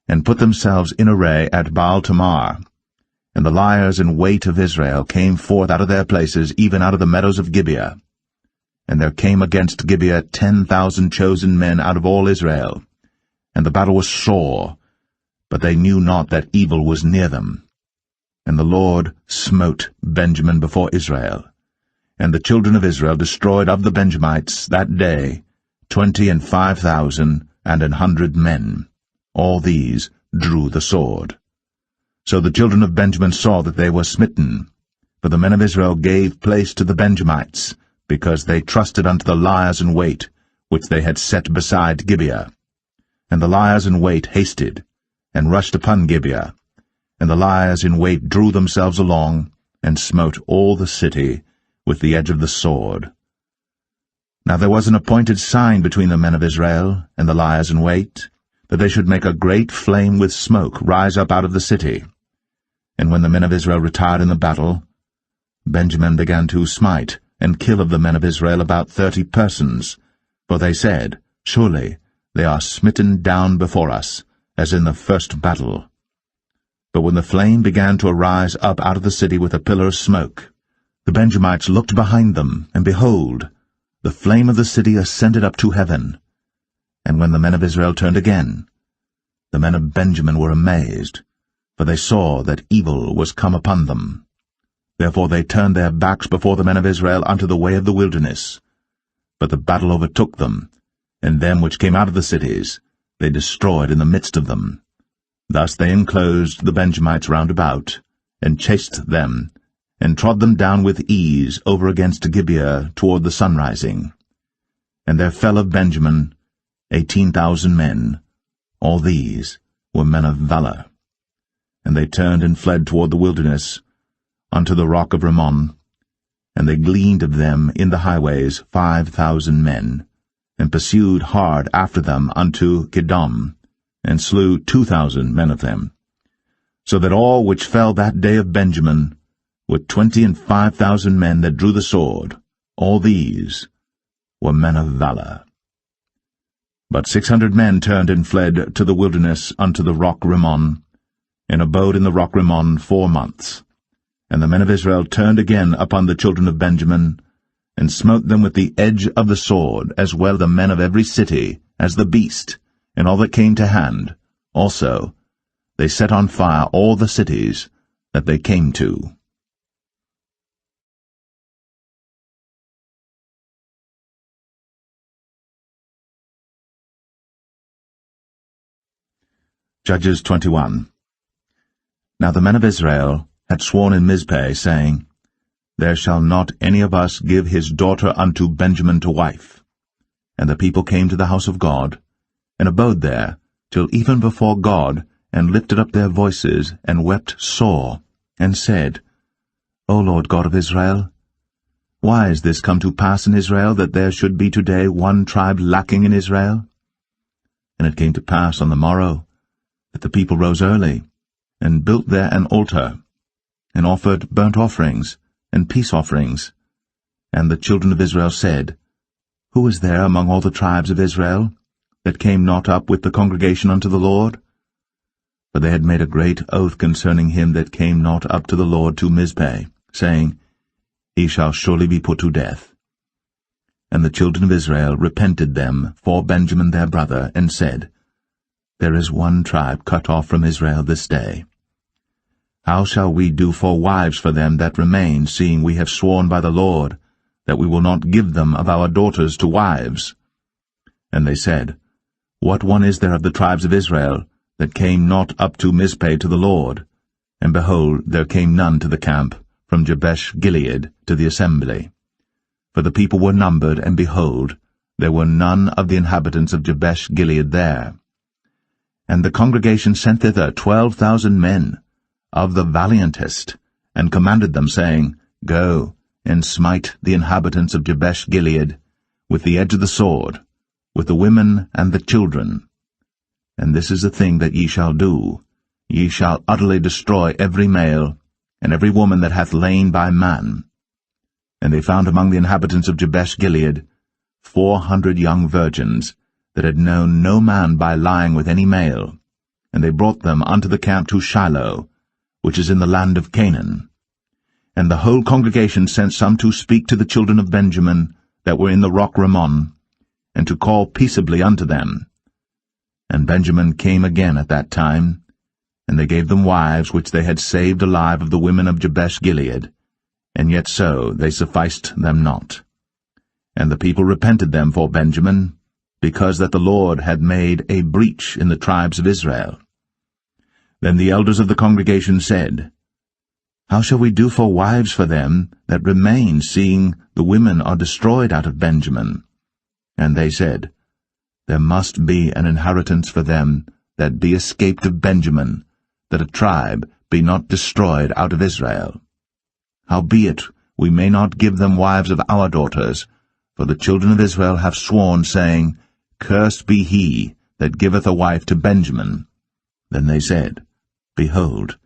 [SPEAKER 1] and put themselves in array at Baal-Tamar. And the liers in wait of Israel came forth out of their places, even out of the meadows of Gibeah. And there came against Gibeah 10,000 chosen men out of all Israel. And the battle was sore, but they knew not that evil was near them. And the Lord smote Benjamin before Israel. And the children of Israel destroyed of the Benjamites that day 25,000 and 100 men. All these drew the sword. So the children of Benjamin saw that they were smitten. For the men of Israel gave place to the Benjamites, because they trusted unto the liers in wait, which they had set beside Gibeah. And the liers in wait hasted, and rushed upon Gibeah. And the liers in wait drew themselves along, and smote all the city with the edge of the sword. Now there was an appointed sign between the men of Israel and the liers in wait, that they should make a great flame with smoke rise up out of the city. And when the men of Israel retired in the battle, Benjamin began to smite and kill of the men of Israel about 30 persons, for they said, Surely they are smitten down before us, as in the first battle. But when the flame began to arise up out of the city with a pillar of smoke, the Benjamites looked behind them, and behold, the flame of the city ascended up to heaven. And when the men of Israel turned again, the men of Benjamin were amazed, for they saw that evil was come upon them. Therefore they turned their backs before the men of Israel unto the way of the wilderness. But the battle overtook them, and them which came out of the cities they destroyed in the midst of them. Thus they enclosed the Benjamites round about, and chased them, and trod them down with ease over against Gibeah toward the sunrising. And there fell of Benjamin 18,000 men. All these were men of valor. And they turned and fled toward the wilderness, unto the rock of Rimmon. And they gleaned of them in the highways 5,000 men, and pursued hard after them unto Kidom, and slew 2,000 men of them. So that all which fell that day of Benjamin were 25,000 men that drew the sword. All these were men of valor. But 600 men turned and fled to the wilderness unto the rock Rimmon, and abode in the rock Rimmon 4 months. And the men of Israel turned again upon the children of Benjamin, and smote them with the edge of the sword, as well the men of every city, as the beast, and all that came to hand. Also they set on fire all the cities that they came to. Judges 21. Now the men of Israel had sworn in Mizpeh, saying, There shall not any of us give his daughter unto Benjamin to wife. And the people came to the house of God, and abode there till even before God, and lifted up their voices, and wept sore, and said, O Lord God of Israel, why is this come to pass in Israel, that there should be today one tribe lacking in Israel? And it came to pass on the morrow, that the people rose early, and built there an altar, and offered burnt offerings, and peace offerings. And the children of Israel said, Who is there among all the tribes of Israel, that came not up with the congregation unto the Lord? For they had made a great oath concerning him that came not up to the Lord to Mizpeh, saying, He shall surely be put to death. And the children of Israel repented them for Benjamin their brother, and said, There is one tribe cut off from Israel this day. How shall we do for wives for them that remain, seeing we have sworn by the Lord, that we will not give them of our daughters to wives? And they said, What one is there of the tribes of Israel, that came not up to Mizpeh to the Lord? And behold, there came none to the camp, from Jabesh Gilead to the assembly. For the people were numbered, and behold, there were none of the inhabitants of Jabesh Gilead there. And the congregation sent thither 12,000 men, of the valiantest, and commanded them, saying, Go, and smite the inhabitants of Jabesh Gilead, with the edge of the sword, with the women and the children. And this is the thing that ye shall do. Ye shall utterly destroy every male, and every woman that hath lain by man. And they found among the inhabitants of Jabesh Gilead 400 young virgins, that had known no man by lying with any male. And they brought them unto the camp to Shiloh, which is in the land of Canaan. And the whole congregation sent some to speak to the children of Benjamin, that were in the rock Rimmon, and to call peaceably unto them. And Benjamin came again at that time, and they gave them wives which they had saved alive of the women of Jabesh Gilead, and yet so they sufficed them not. And the people repented them for Benjamin, because that the Lord had made a breach in the tribes of Israel. Then the elders of the congregation said, How shall we do for wives for them that remain, seeing the women are destroyed out of Benjamin? And they said, There must be an inheritance for them that be escaped of Benjamin, that a tribe be not destroyed out of Israel. Howbeit we may not give them wives of our daughters, for the children of Israel have sworn, saying, Cursed be he that giveth a wife to Benjamin. Then they said, Behold,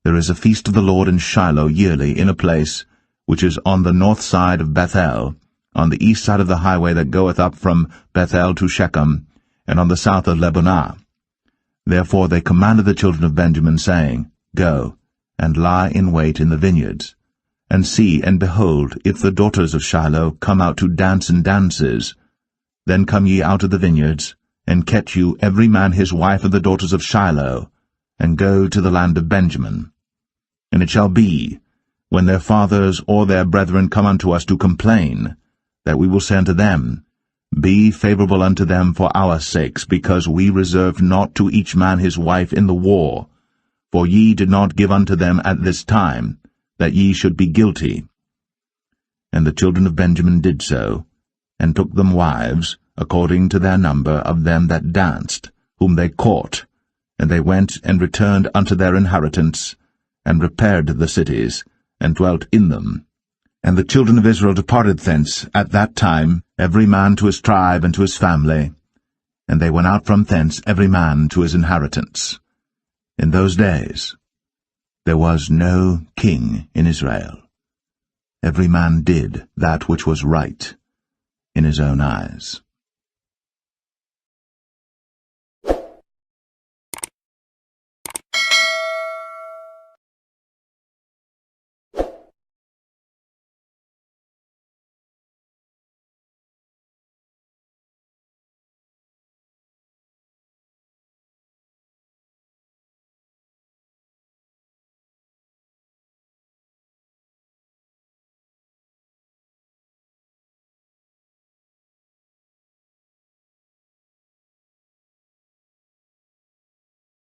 [SPEAKER 1] there is a feast of the Lord in Shiloh yearly, in a place which is on the north side of Bethel, on the east side of the highway that goeth up from Bethel to Shechem, and on the south of Lebonah. Therefore they commanded the children of Benjamin, saying, Go, and lie in wait in the vineyards, and see, and behold, if the daughters of Shiloh come out to dance in dances, then come ye out of the vineyards, and catch you every man his wife of the daughters of Shiloh, and go to the land of Benjamin. And it shall be, when their fathers or their brethren come unto us to complain, that we will say unto them, Be favorable unto them for our sakes, because we reserved not to each man his wife in the war, for ye did not give unto them at this time, that ye should be guilty. And the children of Benjamin did so, and took them wives, according to their number of them that danced, whom they caught, and they went and returned unto their inheritance, and repaired the cities, and dwelt in them. And the children of Israel departed thence at that time, every man to his tribe and to his family, and they went out from thence every man to his inheritance. In those days there was no king in Israel. Every man did that which was right in his own eyes.